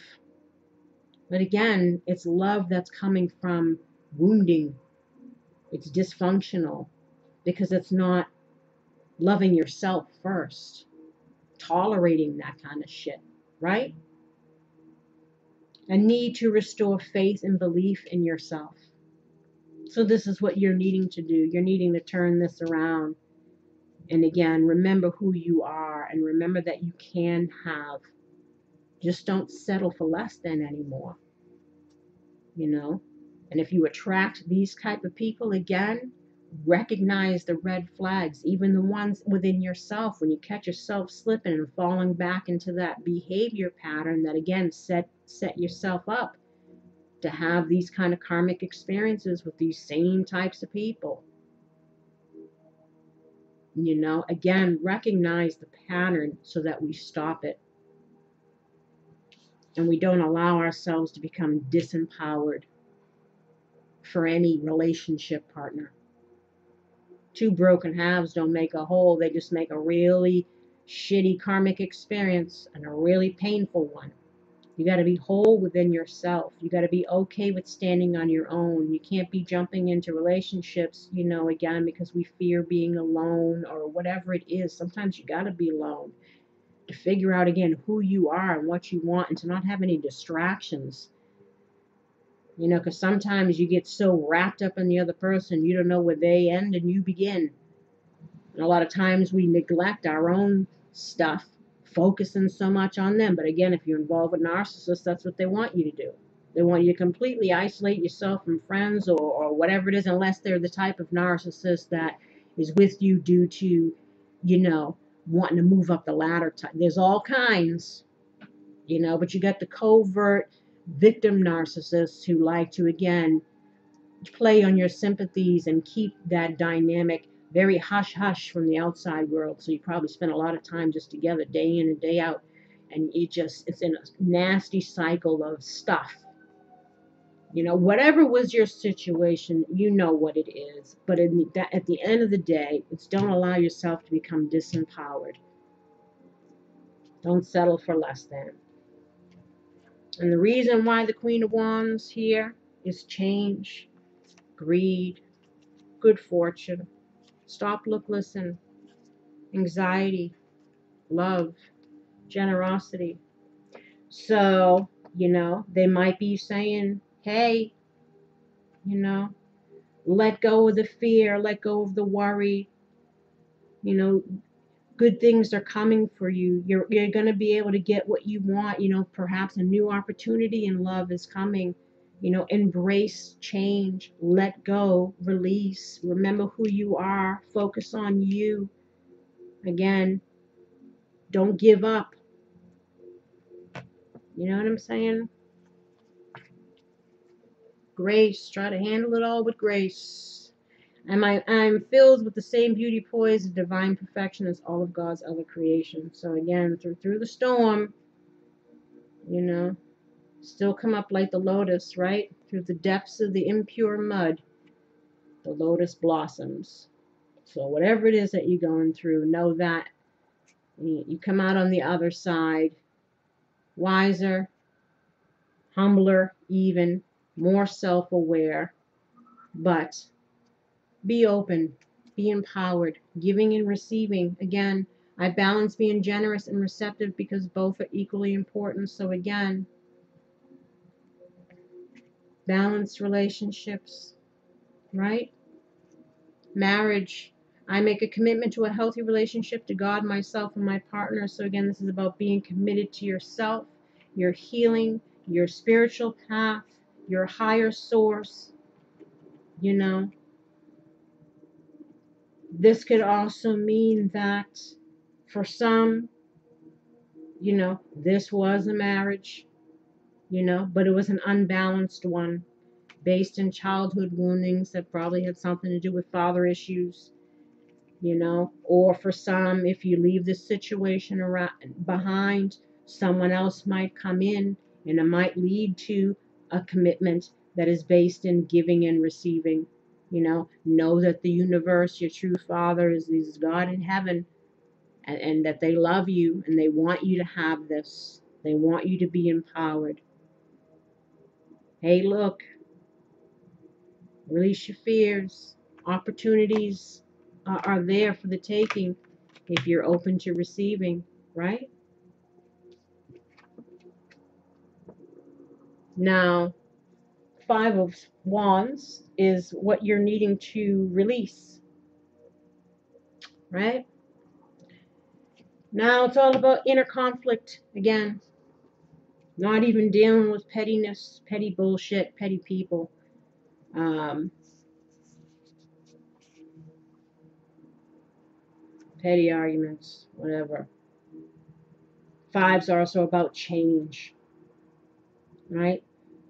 But again, it's love that's coming from wounding. It's dysfunctional because it's not loving yourself first, tolerating that kind of shit, right? A need to restore faith and belief in yourself. So this is what you're needing to do. You're needing to turn this around. And again, remember who you are and remember that you can have. Just don't settle for less than anymore. And if you attract these type of people, again, recognize the red flags, even the ones within yourself, when you catch yourself slipping and falling back into that behavior pattern that, again, set yourself up to have these kind of karmic experiences with these same types of people. Again, recognize the pattern so that we stop it and we don't allow ourselves to become disempowered for any relationship partner. Two broken halves don't make a whole. They just make a really shitty karmic experience and a really painful one. You got to be whole within yourself. You got to be okay with standing on your own. You can't be jumping into relationships, again, because we fear being alone or whatever it is. Sometimes you got to be alone to figure out, again, who you are and what you want, and to not have any distractions. Because sometimes you get so wrapped up in the other person, you don't know where they end and you begin. And a lot of times we neglect our own stuff, focusing so much on them. But again, if you're involved with narcissists, that's what they want you to do. They want you to completely isolate yourself from friends or whatever it is, unless they're the type of narcissist that is with you due to, wanting to move up the ladder. There's all kinds, but you got the covert victim narcissists who like to, again, play on your sympathies and keep that dynamic very hush-hush from the outside world. So you probably spend a lot of time just together day in and day out. And it's in a nasty cycle of stuff. Whatever was your situation, you know what it is. But at the end of the day, it's don't allow yourself to become disempowered. Don't settle for less than. And the reason why the Queen of Wands here is change, greed, good fortune, stop, look, listen, anxiety, love, generosity. So, they might be saying, hey, let go of the fear, let go of the worry. Good things are coming for you. You're going to be able to get what you want. Perhaps a new opportunity in love is coming. Embrace change, let go, release, remember who you are, focus on you. Again, don't give up. You know what I'm saying? Grace, try to handle it all with grace. I'm filled with the same beauty, poise, and divine perfection as all of God's other creations. So again, through the storm, still come up like the lotus, right? Through the depths of the impure mud, the lotus blossoms. So whatever it is that you're going through, know that you come out on the other side, wiser, humbler, even more self-aware. But be open, be empowered, giving and receiving. Again, I balance being generous and receptive because both are equally important. So again, balanced relationships, right? Marriage. I make a commitment to a healthy relationship to God, myself, and my partner. So again, this is about being committed to yourself, your healing, your spiritual path, your higher source. You know, this could also mean that for some, this was a marriage, but it was an unbalanced one based in childhood woundings that probably had something to do with father issues, or for some, if you leave this situation behind, someone else might come in and it might lead to a commitment that is based in giving and receiving. Know that the universe, your true father, is God in heaven, and that they love you and they want you to have this. They want you to be empowered. Hey, look, release your fears. Opportunities are there for the taking if you're open to receiving, right? Now, Five of Wands is what you're needing to release, right? Now it's all about inner conflict again. Not even dealing with pettiness, petty bullshit, petty people. Petty arguments, whatever. Fives are also about change, right?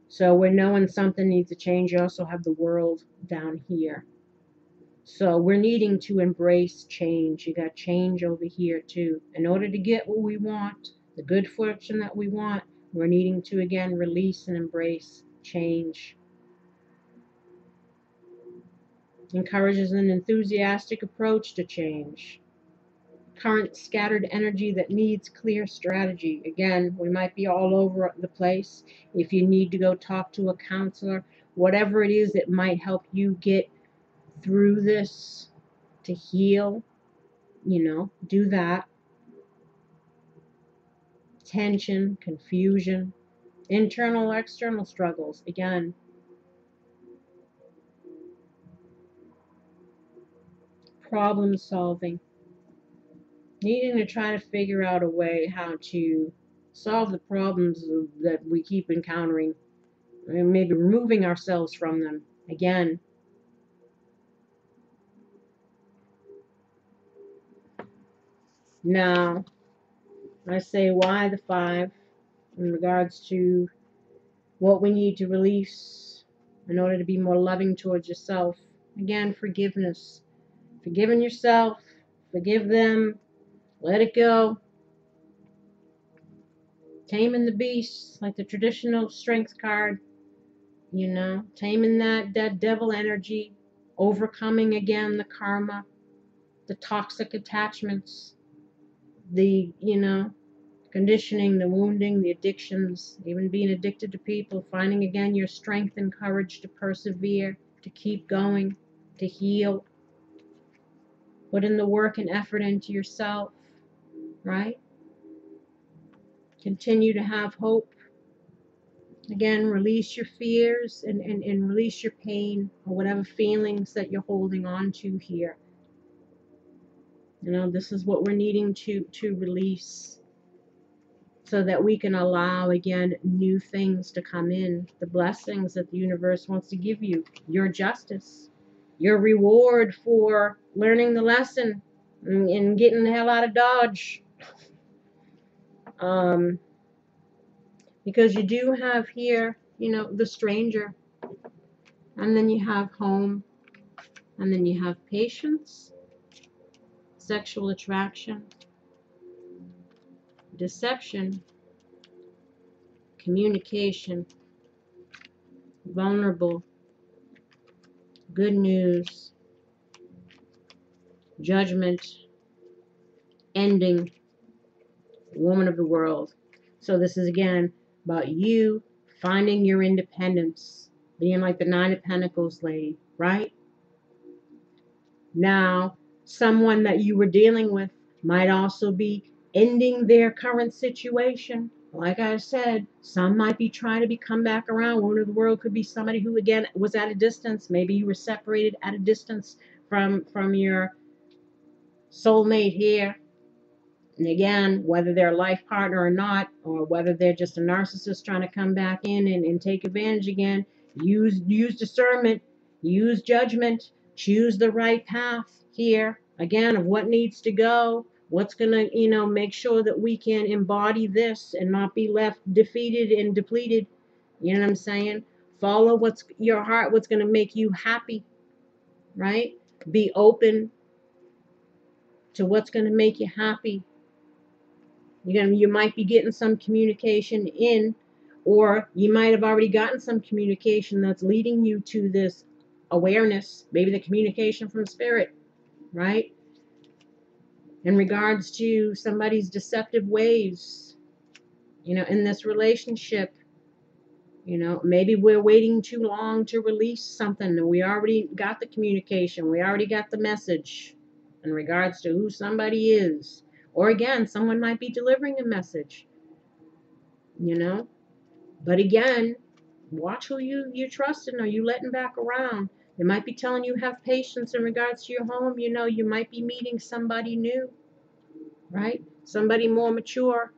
So when knowing something needs to change, you also have the world down here. So we're needing to embrace change. You got change over here too. In order to get what we want, the good fortune that we want, we're needing to again release and embrace change. Encourages an enthusiastic approach to change. Current scattered energy that needs clear strategy. Again, we might be all over the place. If you need to go talk to a counselor, whatever it is that might help you get through this, to heal, do that. Tension, confusion, internal, external struggles. Again, problem solving. Needing to try to figure out a way how to solve the problems that we keep encountering. And maybe removing ourselves from them. Again, now, I say why the five in regards to what we need to release in order to be more loving towards yourself. Again, forgiveness. Forgiving yourself, forgive them, let it go. Taming the beast, like the traditional strength card, taming that devil energy, overcoming again the karma, the toxic attachments, the, conditioning, the wounding, the addictions, even being addicted to people, finding again your strength and courage to persevere, to keep going, to heal. Put in the work and effort into yourself, right? Continue to have hope. Again, release your fears and release your pain or whatever feelings that you're holding on to here. This is what we're needing to release so that we can allow, again, new things to come in. The blessings that the universe wants to give you. Your justice. Your reward for learning the lesson and getting the hell out of Dodge. Because you do have here, the stranger. And then you have home. And then you have patience, sexual attraction, deception, communication, vulnerable, good news, judgment, ending, woman of the world. So this is, again, about you finding your independence, being like the Nine of Pentacles lady, right? Now, someone that you were dealing with might also be ending their current situation. Like I said, some might be trying to come back around. Woman of the world could be somebody who, again, was at a distance. Maybe you were separated at a distance from your soulmate here. And again, whether they're a life partner or not, or whether they're just a narcissist trying to come back in and take advantage again, use discernment, use judgment, choose the right path here, again, of what needs to go, what's going to, make sure that we can embody this and not be left defeated and depleted. You know what I'm saying? Follow what's your heart, what's going to make you happy, right? Be open to what's going to make you happy. You might be getting some communication in, or you might have already gotten some communication that's leading you to this awareness, maybe the communication from spirit, right? In regards to somebody's deceptive ways, in this relationship, maybe we're waiting too long to release something, and we already got the communication, we already got the message in regards to who somebody is. Or again, someone might be delivering a message, But again, watch who you trusting. Are you letting back around? They might be telling you have patience in regards to your home. You might be meeting somebody new, right? Somebody more mature.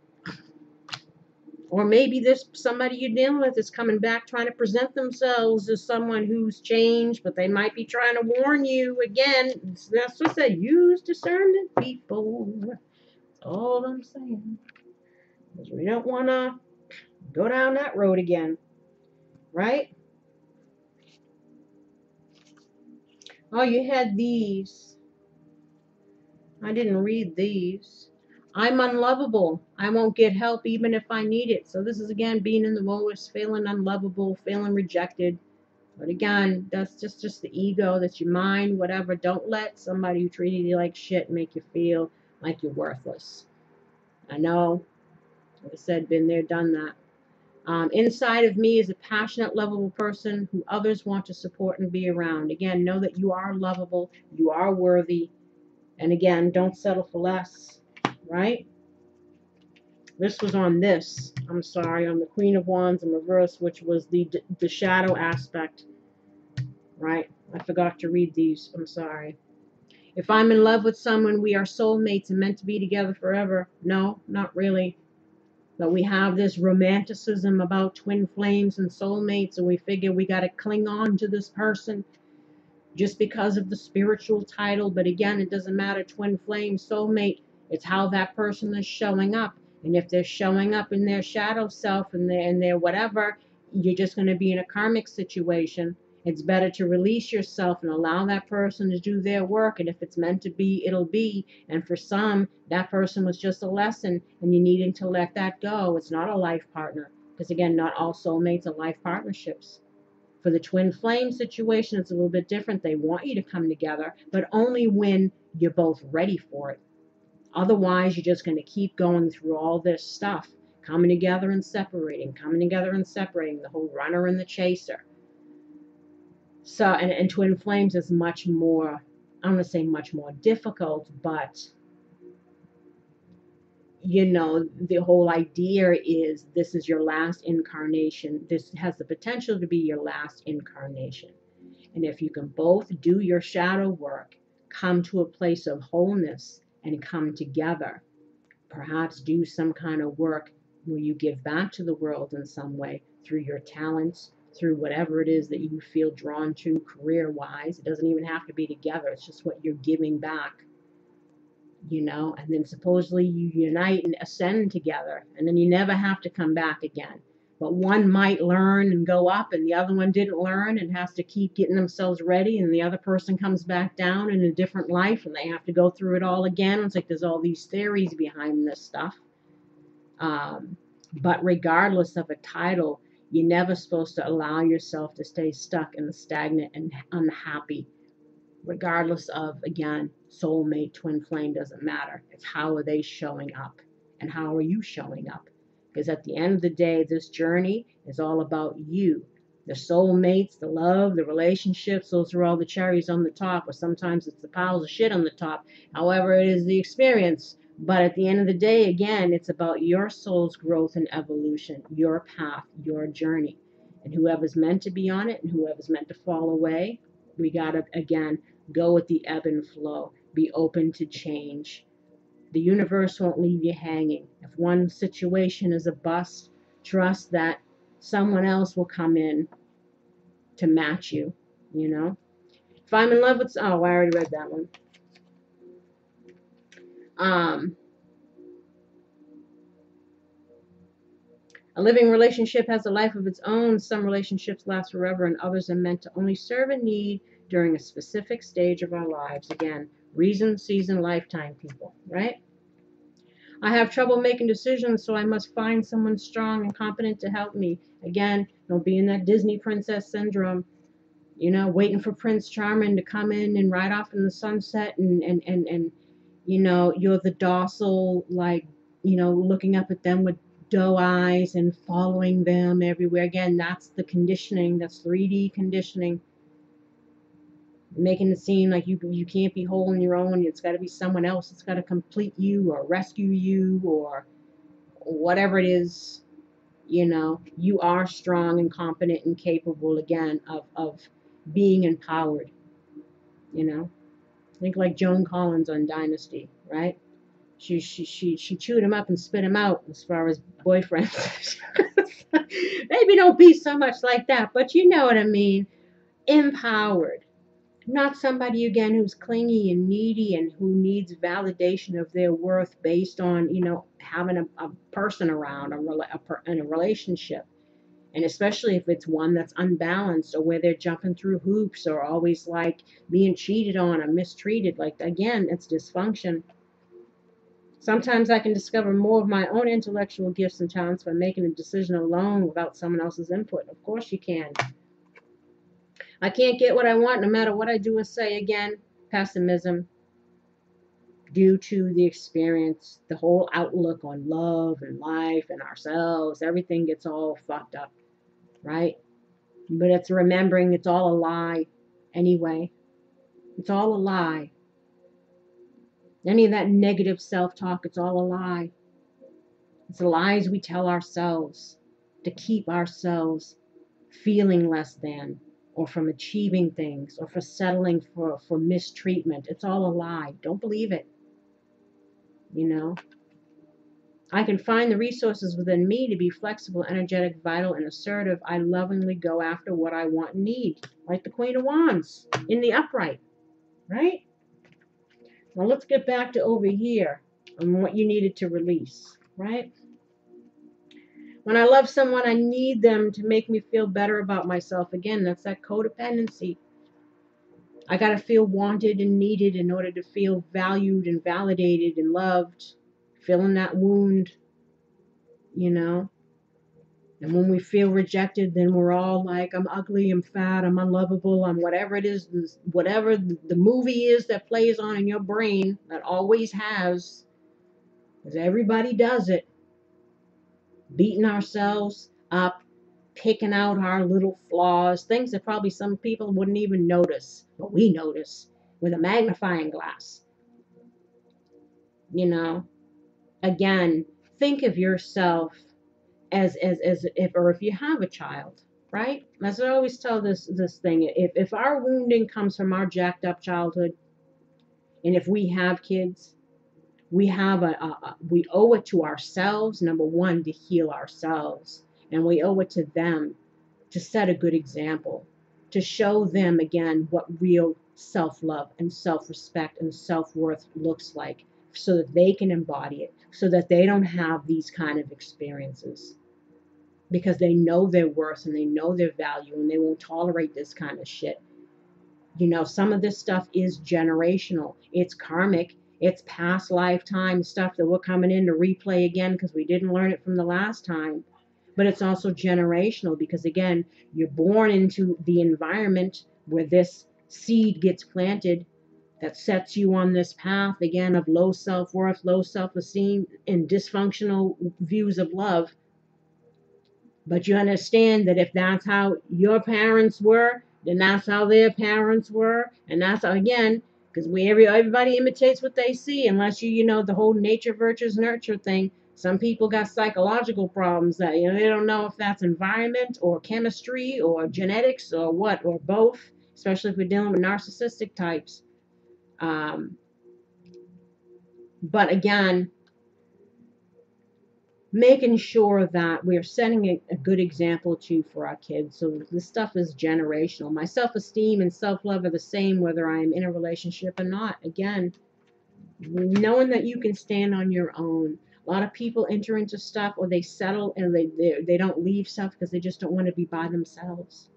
Or maybe this somebody you're dealing with is coming back trying to present themselves as someone who's changed, but they might be trying to warn you. Again, that's what I said. Use discernment, people. That's all I'm saying. Because we don't want to go down that road again, right? Oh, you had these. I didn't read these. I'm unlovable. I won't get help even if I need it. So this is, again, being in the lowest, feeling unlovable, feeling rejected. But again, that's just the ego, that's your mind, whatever. Don't let somebody who treated you like shit make you feel like you're worthless. I know, like I said, been there, done that. Inside of me is a passionate, lovable person who others want to support and be around. Again, know that you are lovable, you are worthy, and again, don't settle for less, right? This was on this, I'm sorry, on the Queen of Wands in reverse, which was the shadow aspect, right? I forgot to read these, I'm sorry. If I'm in love with someone, we are soulmates and meant to be together forever. No, not really. But we have this romanticism about twin flames and soulmates, and we figure we got to cling on to this person just because of the spiritual title. But again, it doesn't matter. Twin flame, soulmate, it's how that person is showing up. And if they're showing up in their shadow self and their whatever, you're just going to be in a karmic situation. It's better to release yourself and allow that person to do their work. And if it's meant to be, it'll be. And for some, that person was just a lesson and you needing to let that go. It's not a life partner. Because again, not all soulmates are life partnerships. For the twin flame situation, it's a little bit different. They want you to come together, but only when you're both ready for it. Otherwise, you're just going to keep going through all this stuff, coming together and separating, the whole runner and the chaser. So, and twin flames is much more, I don't want to say much more difficult, but the whole idea is this is your last incarnation. This has the potential to be your last incarnation. And if you can both do your shadow work, come to a place of wholeness and come together, perhaps do some kind of work where you give back to the world in some way through your talents, through whatever it is that you feel drawn to career-wise. It doesn't even have to be together. It's just what you're giving back. And then supposedly you unite and ascend together, and then you never have to come back again. But one might learn and go up, and the other one didn't learn and has to keep getting themselves ready, and the other person comes back down in a different life, and they have to go through it all again. It's like there's all these theories behind this stuff. But regardless of a title, you're never supposed to allow yourself to stay stuck and stagnant and unhappy. Regardless of, again, soulmate, twin flame, doesn't matter. It's how are they showing up and how are you showing up? Because at the end of the day, this journey is all about you. The soulmates, the love, the relationships, those are all the cherries on the top, or sometimes it's the piles of shit on the top. However, it is the experience. But at the end of the day, again, it's about your soul's growth and evolution, your path, your journey. And whoever's meant to be on it and whoever's meant to fall away, we got to, again, go with the ebb and flow. Be open to change. The universe won't leave you hanging. If one situation is a bust, trust that someone else will come in to match you, you know? If I'm in love with, oh, I already read that one. A living relationship has a life of its own. Some relationships last forever, and others are meant to only serve a need during a specific stage of our lives. Again, reason, season, lifetime, people, right? I have trouble making decisions, so I must find someone strong and competent to help me. Again, don't be in that Disney princess syndrome, you know, waiting for Prince Charming to come in and ride off in the sunset and you know, you're the docile, like, you know, looking up at them with doe eyes and following them everywhere. Again, that's the conditioning. That's 3D conditioning. Making it seem like you can't be whole on your own. It's got to be someone else that's got to complete you or rescue you or whatever it is. You know, you are strong and competent and capable, again, of being empowered. You know, think like Joan Collins on Dynasty, right? She chewed him up and spit him out as far as boyfriends. Maybe don't be so much like that, but you know what I mean. Empowered. Not somebody, again, who's clingy and needy and who needs validation of their worth based on, you know, having a person around, in a relationship. And especially if it's one that's unbalanced or where they're jumping through hoops or always like being cheated on or mistreated. Like, again, it's dysfunction. Sometimes I can discover more of my own intellectual gifts and talents by making a decision alone without someone else's input. Of course you can. I can't get what I want no matter what I do or say. Again, pessimism due to the experience, the whole outlook on love and life and ourselves. Everything gets all fucked up, right? But it's remembering it's all a lie anyway. It's all a lie. Any of that negative self-talk, it's all a lie. It's the lies we tell ourselves to keep ourselves feeling less than, or from achieving things, or for settling for mistreatment. It's all a lie. Don't believe it. You know? I can find the resources within me to be flexible, energetic, vital, and assertive. I lovingly go after what I want and need. Like the Queen of Wands in the upright. Right? Now let's get back to over here and what you needed to release. Right? When I love someone, I need them to make me feel better about myself. Again, that's that codependency. I got to feel wanted and needed in order to feel valued and validated and loved. Filling that wound, you know. And when we feel rejected, then we're all like, I'm ugly, I'm fat, I'm unlovable, I'm whatever it is, whatever the movie is that plays on in your brain, that always has, because everybody does it. Beating ourselves up, picking out our little flaws, things that probably some people wouldn't even notice, but we notice with a magnifying glass. You know, again, think of yourself as if, or if you have a child, right? As I always tell this thing, if our wounding comes from our jacked up childhood, and if we have kids, we have we owe it to ourselves, number one, to heal ourselves, and we owe it to them to set a good example, to show them again what real self-love and self-respect and self-worth looks like, so that they can embody it, so that they don't have these kind of experiences, because they know their worth and they know their value and they won't tolerate this kind of shit. You know, some of this stuff is generational. It's karmic. It's past lifetime stuff that we're coming in to replay again because we didn't learn it from the last time. But it's also generational because, again, you're born into the environment where this seed gets planted that sets you on this path, again, of low self-worth, low self-esteem, and dysfunctional views of love, But you understand that if that's how your parents were, then that's how their parents were, and that's how, again, because everybody imitates what they see, unless you know the whole nature versus nurture thing. Some people got psychological problems that they don't know if that's environment or chemistry or genetics or what or both, especially if we're dealing with narcissistic types. Um, but again, making sure that we're setting a good example too for our kids. So this stuff is generational. My self-esteem and self-love are the same whether I'm in a relationship or not. Again, knowing that you can stand on your own. A lot of people enter into stuff or they settle and they don't leave stuff because they just don't want to be by themselves.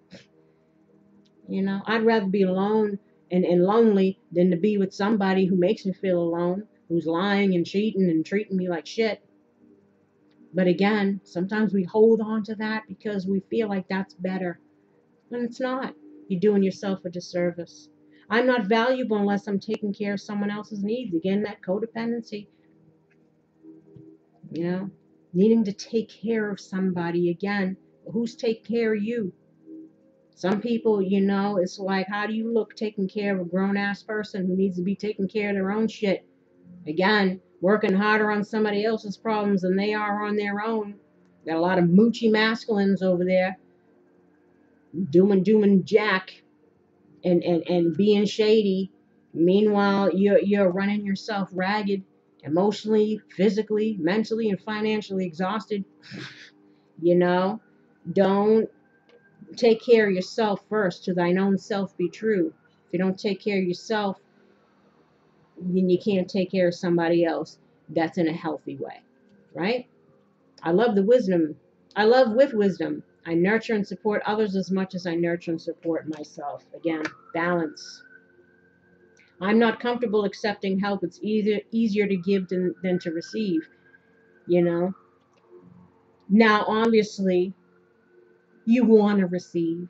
I'd rather be alone and lonely than to be with somebody who makes me feel alone, who's lying and cheating and treating me like shit. But again, sometimes we hold on to that because we feel like that's better. And it's not. You're doing yourself a disservice. I'm not valuable unless I'm taking care of someone else's needs. Again, that codependency. Needing to take care of somebody again. Who's taking care of you? Some people, it's like, how do you look taking care of a grown-ass person who needs to be taking care of their own shit? Again, working harder on somebody else's problems than they are on their own. Got a lot of moochy masculines over there doing jack and being shady. Meanwhile, you're running yourself ragged, emotionally, physically, mentally, and financially exhausted. Don't take care of yourself first. To thine own self be true. If you don't take care of yourself, then you can't take care of somebody else that's in a healthy way, right? I love the wisdom. I love with wisdom. I nurture and support others as much as I nurture and support myself. Again, balance. I'm not comfortable accepting help. It's easier to give than to receive, you know. Now, obviously, you want to receive.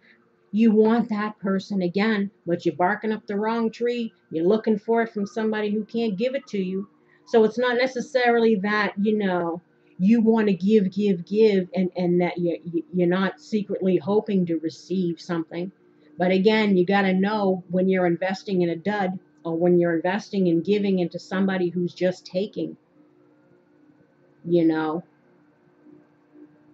You want that person again, but you're barking up the wrong tree. You're looking for it from somebody who can't give it to you. So it's not necessarily that, you want to give, and that you're not secretly hoping to receive something. But again, you got to know when you're investing in a dud or when you're investing in giving into somebody who's just taking,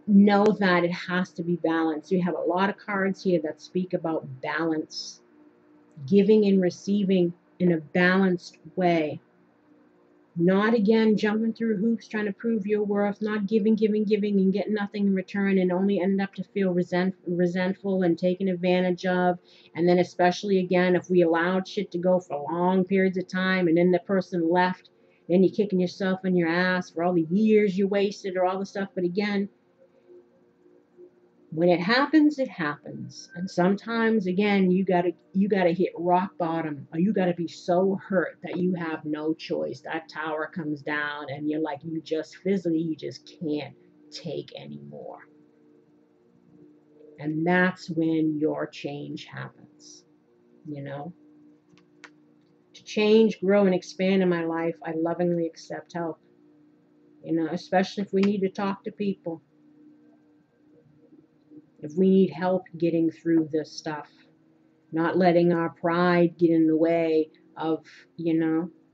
know that it has to be balanced. You have a lot of cards here that speak about balance, giving and receiving in a balanced way. Not again jumping through hoops trying to prove your worth, not giving and getting nothing in return and only end up to feel resentful and taken advantage of. And then especially again, if we allowed shit to go for long periods of time and then the person left, then you're kicking yourself in your ass for all the years you wasted or all the stuff. But again, when it happens, it happens. And sometimes, again, you gotta hit rock bottom, or you gotta be so hurt that you have no choice. That tower comes down, and you're like, you just can't take anymore. And that's when your change happens. To change, grow, and expand in my life, I lovingly accept help. Especially if we need to talk to people. If we need help getting through this stuff, not letting our pride get in the way of,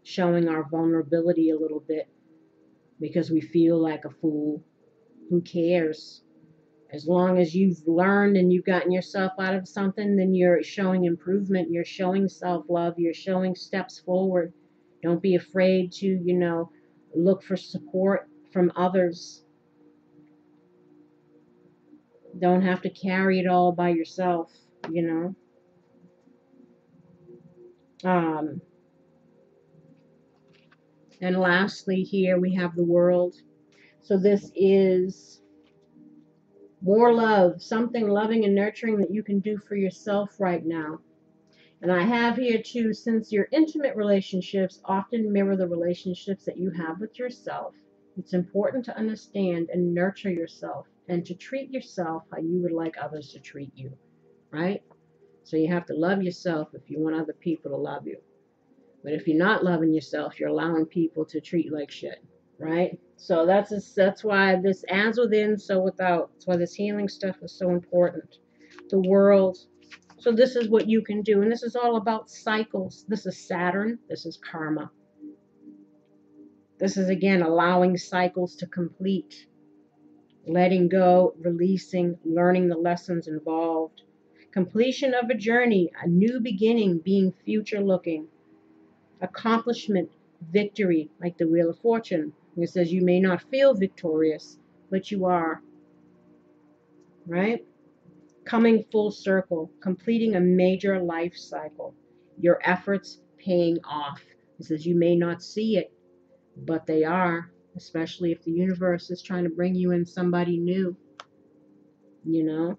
showing our vulnerability a little bit because we feel like a fool. Who cares? As long as you've learned and you've gotten yourself out of something, then you're showing improvement, you're showing self-love, you're showing steps forward. Don't be afraid to, look for support from others. Don't have to carry it all by yourself, And lastly, here we have the world. So this is more love, something loving and nurturing that you can do for yourself right now. And I have here too, since your intimate relationships often mirror the relationships that you have with yourself, it's important to understand and nurture yourself and to treat yourself how you would like others to treat you, right? So you have to love yourself if you want other people to love you. But if you're not loving yourself, you're allowing people to treat you like shit. right? So that's why this as within, so without. That's why this healing stuff is so important. The world. So this is what you can do, and this is all about cycles. This is Saturn. This is karma. This is again allowing cycles to complete, letting go, releasing, learning the lessons involved. Completion of a journey, a new beginning, being future looking. Accomplishment, victory, like the Wheel of Fortune. It says you may not feel victorious, but you are, right? Coming full circle, completing a major life cycle. Your efforts paying off. It says you may not see it, but they are, especially if the universe is trying to bring you in somebody new, you know?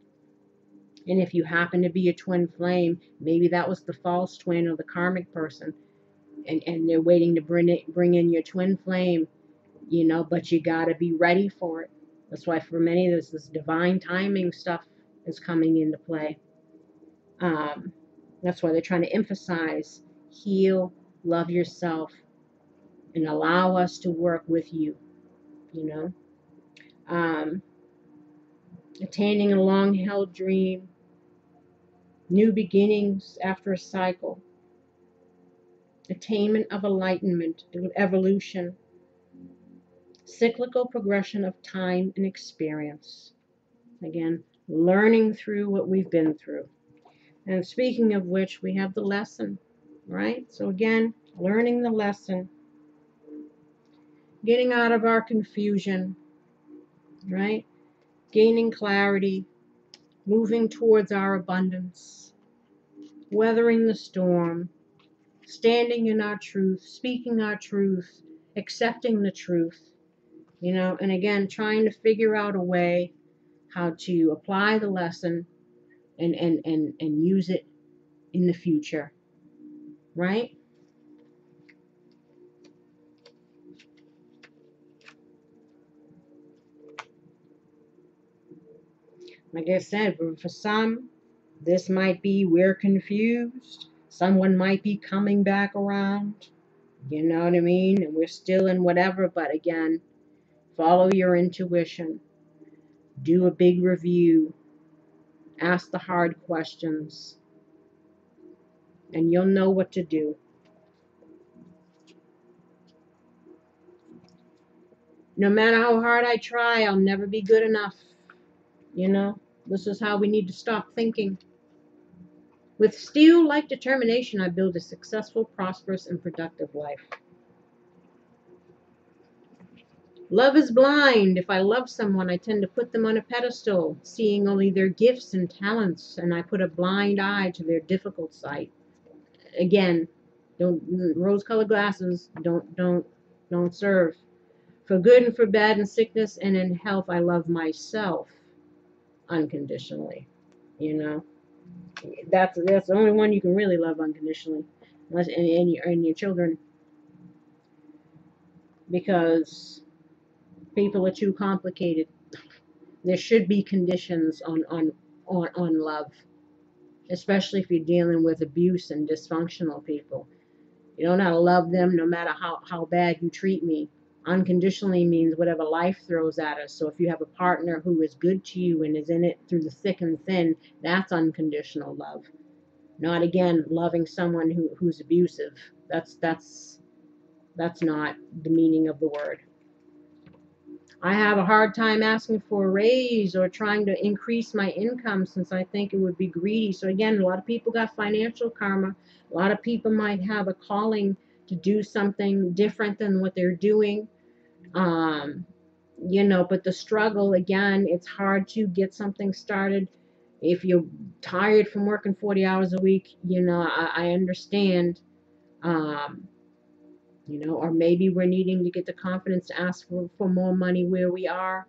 And if you happen to be a twin flame, maybe that was the false twin or the karmic person, and they're waiting to bring in your twin flame, you know, but you got to be ready for it. That's why for many of this divine timing stuff is coming into play. That's why they're trying to emphasize heal, love yourself, and allow us to work with you, you know. Attaining a long held dream, new beginnings after a cycle, attainment of enlightenment, evolution, cyclical progression of time and experience. Again, learning through what we've been through. And speaking of which, we have the lesson, right? So again, learning the lesson, getting out of our confusion, right? Gaining clarity, moving towards our abundance, weathering the storm, standing in our truth, speaking our truth, accepting the truth, you know, and again, trying to figure out a way how to apply the lesson and use it in the future, right? Like I said, for some, this might be we're confused. Someone might be coming back around. You know what I mean? And we're still in whatever, but again, follow your intuition. Do a big review. Ask the hard questions. And you'll know what to do. No matter how hard I try, I'll never be good enough. You know, this is how we need to stop thinking. With steel-like determination, I build a successful, prosperous, and productive life. Love is blind. If I love someone, I tend to put them on a pedestal, seeing only their gifts and talents, and I put a blind eye to their difficult side. Again, don't rose-colored glasses. Don't serve. For good and for bad, in sickness and in health, I love myself unconditionally. You know, that's the only one you can really love unconditionally, unless and your children, because people are too complicated. There should be conditions on love, especially if you're dealing with abuse and dysfunctional people. You don't have to love them no matter how bad you treat me. Unconditionally means whatever life throws at us. So if you have a partner who is good to you and is in it through the thick and thin, that's unconditional love. Not again loving someone who's abusive. That's not the meaning of the word. I have a hard time asking for a raise or trying to increase my income since I think it would be greedy. So again, a lot of people got financial karma. A lot of people might have a calling to do something different than what they're doing. Um, you know, but the struggle, again, it's hard to get something started. If you're tired from working 40 hours a week, you know, I understand. Um, you know, or maybe we're needing to get the confidence to ask for more money where we are,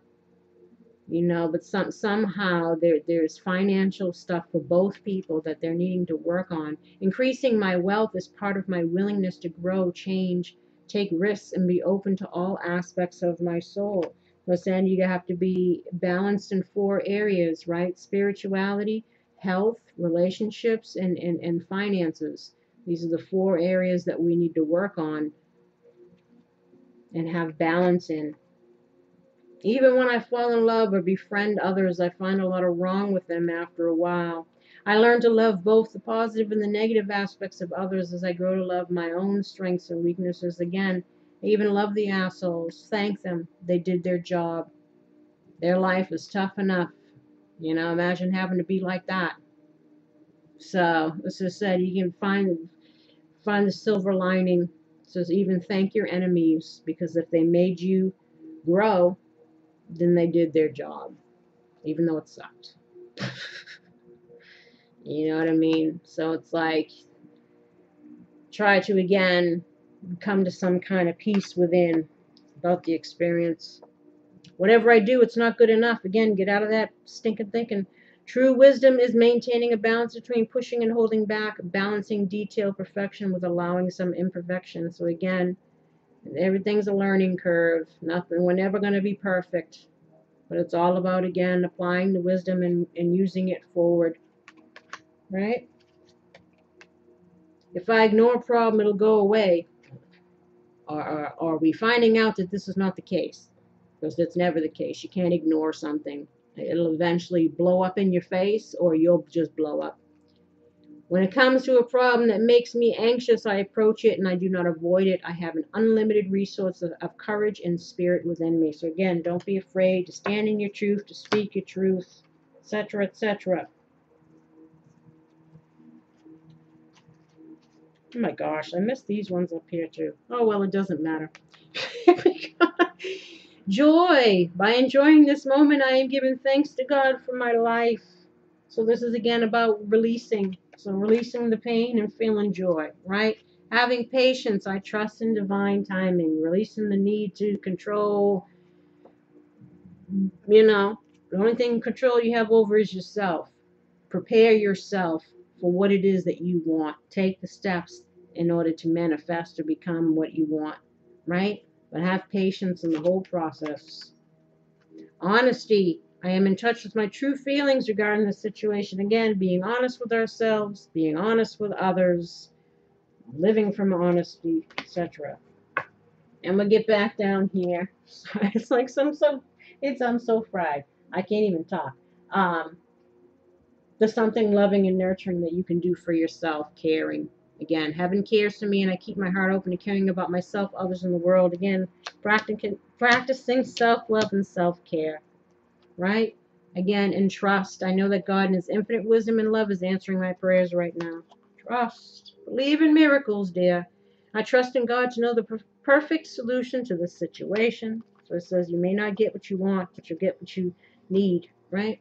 you know, but somehow there's financial stuff for both people that they're needing to work on. Increasing my wealth is part of my willingness to grow, change, take risks, and be open to all aspects of my soul. So saying you have to be balanced in 4 areas, right? Spirituality, health, relationships, and finances. These are the 4 areas that we need to work on and have balance in. Even when I fall in love or befriend others, I find a lot of wrong with them after a while. I learn to love both the positive and the negative aspects of others as I grow to love my own strengths and weaknesses again. I even love the assholes. Thank them. They did their job. Their life is tough enough. You know, imagine having to be like that. So, as I said, you can find the silver lining. So even thank your enemies, because if they made you grow, then they did their job, even though it sucked. You know what I mean? So it's like, try to again come to some kind of peace within about the experience. Whatever I do, it's not good enough. Again, get out of that stinking thinking. True wisdom is maintaining a balance between pushing and holding back, balancing detailed perfection with allowing some imperfection. So again, everything's a learning curve. Nothing, we're never going to be perfect. But it's all about, again, applying the wisdom and using it forward. Right? If I ignore a problem, it'll go away. Or are we finding out that this is not the case? Because that's never the case. You can't ignore something. It'll eventually blow up in your face, or you'll just blow up. When it comes to a problem that makes me anxious, I approach it and I do not avoid it. I have an unlimited resource of courage and spirit within me. So again, don't be afraid to stand in your truth, to speak your truth, etc., etc. Oh my gosh, I missed these ones up here too. Oh well, it doesn't matter. Joy. By enjoying this moment, I am giving thanks to God for my life. So this is again about releasing. So releasing the pain and feeling joy, right? Having patience. I trust in divine timing. Releasing the need to control. You know, the only thing control you have over is yourself. Prepare yourself for what it is that you want. Take the steps in order to manifest or become what you want, right? But have patience in the whole process. Honesty. I am in touch with my true feelings regarding the situation. Again, being honest with ourselves, being honest with others, living from honesty, etc. And we'll get back down here. It's like I'm so fried. I can't even talk. There's something loving and nurturing that you can do for yourself, caring. Again, heaven cares for me, and I keep my heart open to caring about myself, others, in the world. Again, practicing self-love and self-care, right? Again, and trust. I know that God in His infinite wisdom and love is answering my prayers right now. Trust. Believe in miracles, dear. I trust in God to know the perfect solution to this situation. So it says you may not get what you want, but you'll get what you need, right?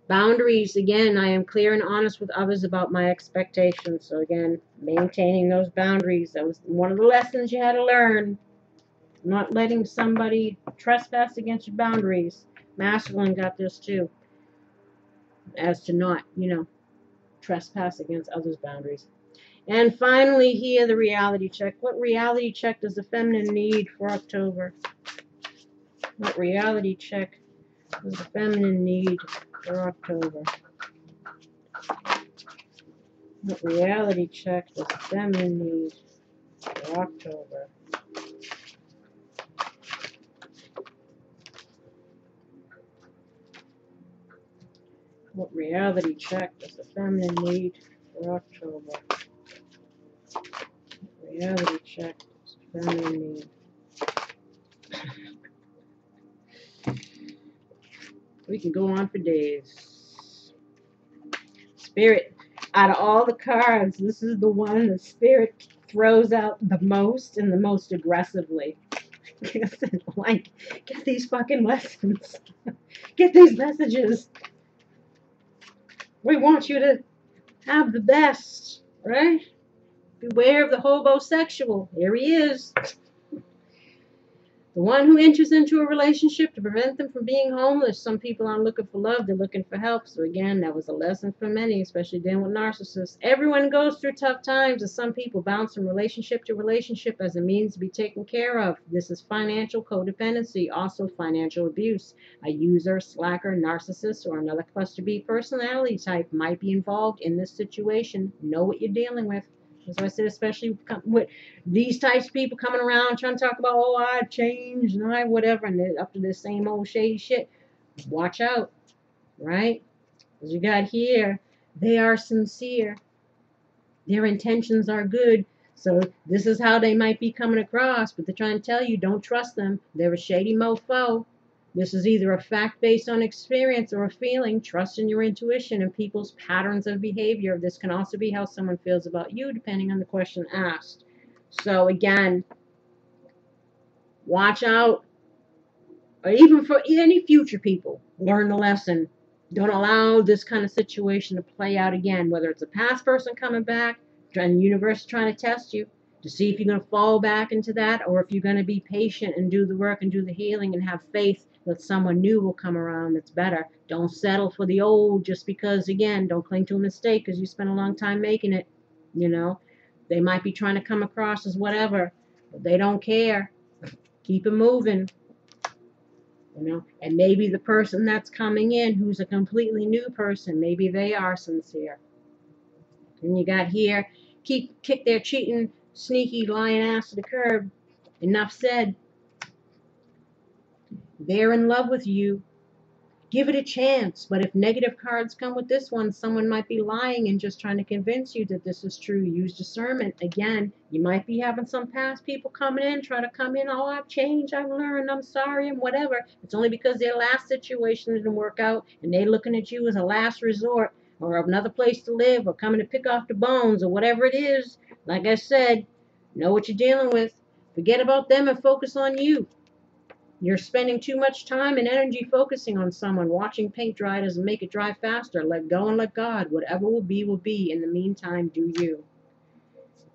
Boundaries, again, I am clear and honest with others about my expectations. So again, maintaining those boundaries. That was one of the lessons you had to learn. Not letting somebody trespass against your boundaries. Masculine got this too. As to not, trespass against others' boundaries. And finally here, the reality check. What reality check does the feminine need for October? What reality check does the feminine need for October? What reality check does the feminine need for October? What reality check does the feminine need for October? What reality check does the feminine need? We can go on for days. Spirit, out of all the cards, this is the one that Spirit throws out the most and the most aggressively. Like, get these fucking lessons. Get these messages. We want you to have the best, right? Beware of the hobo-sexual. Here he is. The one who enters into a relationship to prevent them from being homeless. Some people aren't looking for love, they're looking for help. So again, that was a lesson for many, especially dealing with narcissists. Everyone goes through tough times, and some people bounce from relationship to relationship as a means to be taken care of. This is financial codependency, also financial abuse. A user, slacker, narcissist, or another cluster B personality type might be involved in this situation. Know what you're dealing with. So I said, especially with these types of people coming around trying to talk about, oh, I changed and I whatever, and they're up to the same old shady shit. Watch out, right? Because you got here, they are sincere. Their intentions are good. So this is how they might be coming across, but they're trying to tell you, don't trust them. They're a shady mofo. This is either a fact based on experience or a feeling. Trust in your intuition and people's patterns of behavior. This can also be how someone feels about you, depending on the question asked. So again, watch out. Or even for any future people, learn the lesson. Don't allow this kind of situation to play out again, whether it's a past person coming back, and the universe is trying to test you to see if you're going to fall back into that, or if you're going to be patient and do the work and do the healing and have faith that someone new will come around that's better. Don't settle for the old just because, again, don't cling to a mistake because you spent a long time making it. You know, they might be trying to come across as whatever, but they don't care. Keep it moving. You know, and maybe the person that's coming in who's a completely new person, maybe they are sincere. And you got here, kick their cheating, sneaky, lying ass to the curb. Enough said. They're in love with you. Give it a chance. But if negative cards come with this one, someone might be lying and just trying to convince you that this is true. Use discernment. Again, you might be having some past people coming in, trying to come in, oh, I've changed, I've learned, I'm sorry, and whatever. It's only because their last situation didn't work out, and they're looking at you as a last resort, or another place to live, or coming to pick off the bones, or whatever it is. Like I said, know what you're dealing with. Forget about them and focus on you. You're spending too much time and energy focusing on someone. Watching paint dry doesn't make it dry faster. Let go and let God. Whatever will be, will be. In the meantime, do you.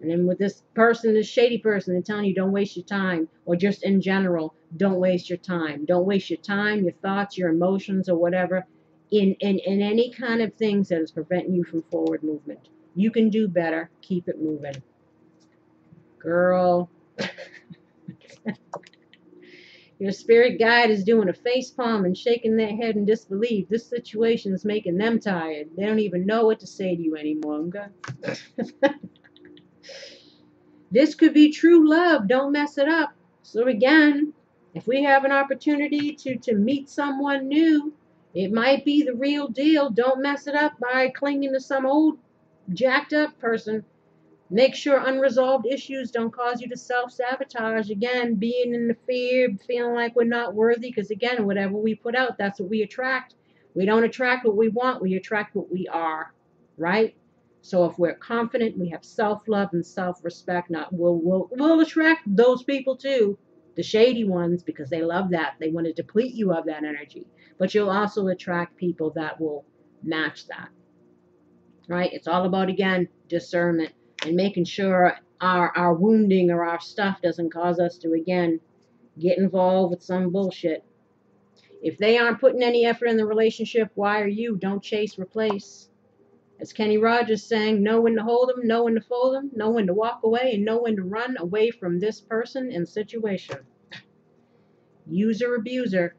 And then with this person, this shady person, they're telling you don't waste your time. Or just in general, don't waste your time. Don't waste your time, your thoughts, your emotions, or whatever in any kind of things that is preventing you from forward movement. You can do better. Keep it moving. Girl. Your spirit guide is doing a face palm and shaking their head in disbelief. This situation is making them tired. They don't even know what to say to you anymore. Okay? This could be true love. Don't mess it up. So again, if we have an opportunity to meet someone new, it might be the real deal. Don't mess it up by clinging to some old jacked up person. Make sure unresolved issues don't cause you to self-sabotage. Again, being in the fear, feeling like we're not worthy, because again, whatever we put out, that's what we attract. We don't attract what we want, we attract what we are, right? So if we're confident, we have self-love and self-respect, we'll attract those people too, the shady ones, because they love that. They want to deplete you of that energy. But you'll also attract people that will match that, right? It's all about, again, discernment. And making sure our wounding or our stuff doesn't cause us to, again, get involved with some bullshit. If they aren't putting any effort in the relationship, why are you? Don't chase, replace. As Kenny Rogers sang, know when to hold them, know when to fold them, know when to walk away, and know when to run away from this person and situation. User, abuser.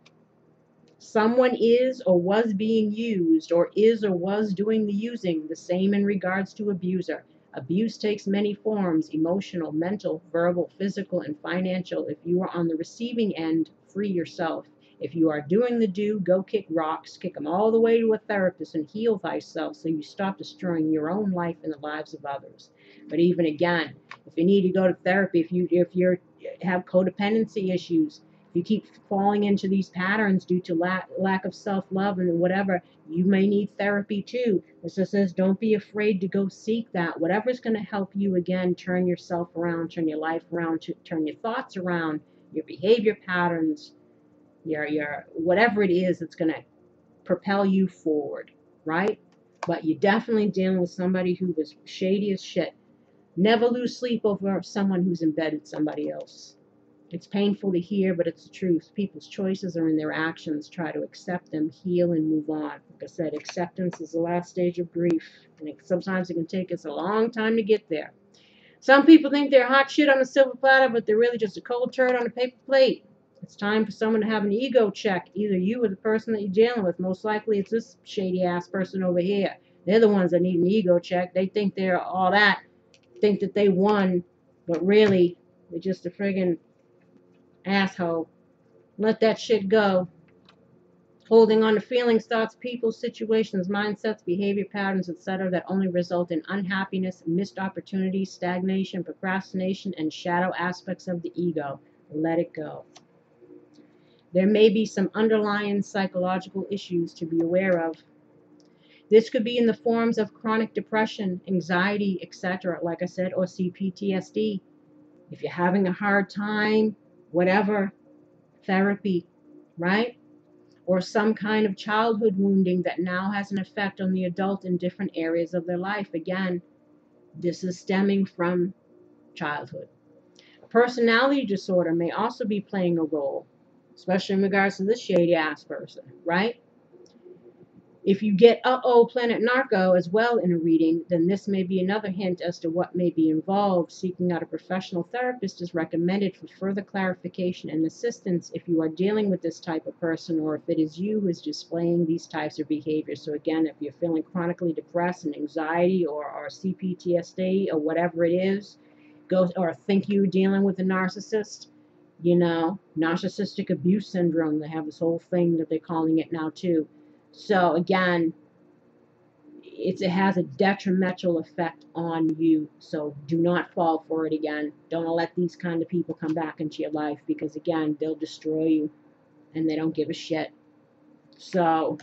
Someone is or was being used, or is or was doing the using. The same in regards to abuser. Abuse takes many forms: emotional, mental, verbal, physical, and financial. If you are on the receiving end, free yourself. If you are doing the do, go kick rocks, kick them all the way to a therapist and heal thyself so you stop destroying your own life and the lives of others. But even again, if you need to go to therapy, if you have codependency issues, if you keep falling into these patterns due to lack of self-love and whatever, you may need therapy too. It just says don't be afraid to go seek that. Whatever's going to help you, again, turn yourself around, turn your life around, turn your thoughts around, your behavior patterns, your whatever it is that's going to propel you forward, right? But you're definitely dealing with somebody who was shady as shit. Never lose sleep over someone who's embedded somebody else. It's painful to hear, but it's the truth. People's choices are in their actions. Try to accept them, heal, and move on. Like I said, acceptance is the last stage of grief. And sometimes it can take us a long time to get there. Some people think they're hot shit on a silver platter, but they're really just a cold turd on a paper plate. It's time for someone to have an ego check. Either you or the person that you're dealing with. Most likely it's this shady-ass person over here. They're the ones that need an ego check. They think they're all that. think that they won, but really, they're just a friggin' asshole. Let that shit go. Holding on to feelings, thoughts, people, situations, mindsets, behavior patterns, etc., that only result in unhappiness, missed opportunities, stagnation, procrastination, and shadow aspects of the ego. Let it go. There may be some underlying psychological issues to be aware of. This could be in the forms of chronic depression, anxiety, etc., like I said, or CPTSD. If you're having a hard time, whatever, therapy, right? Or some kind of childhood wounding that now has an effect on the adult in different areas of their life. Again, this is stemming from childhood. A personality disorder may also be playing a role, especially in regards to this shady ass person, right? If you get Planet Narco as well in a reading, then this may be another hint as to what may be involved. Seeking out a professional therapist is recommended for further clarification and assistance if you are dealing with this type of person, or if it is you who is displaying these types of behaviors. So again, if you're feeling chronically depressed and anxiety or CPTSD or whatever it is, or think you're dealing with a narcissist, narcissistic abuse syndrome. They have this whole thing that they're calling it now too. So again, it has a detrimental effect on you. So do not fall for it again. Don't let these kind of people come back into your life, because again, they'll destroy you and they don't give a shit. So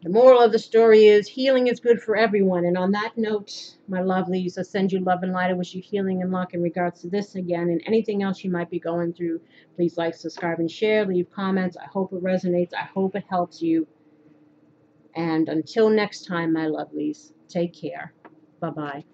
the moral of the story is healing is good for everyone. And on that note, my lovelies, I send you love and light. I wish you healing and luck in regards to this again and anything else you might be going through. Please like, subscribe, and share. Leave comments. I hope it resonates. I hope it helps you. And until next time, my lovelies, take care. Bye-bye.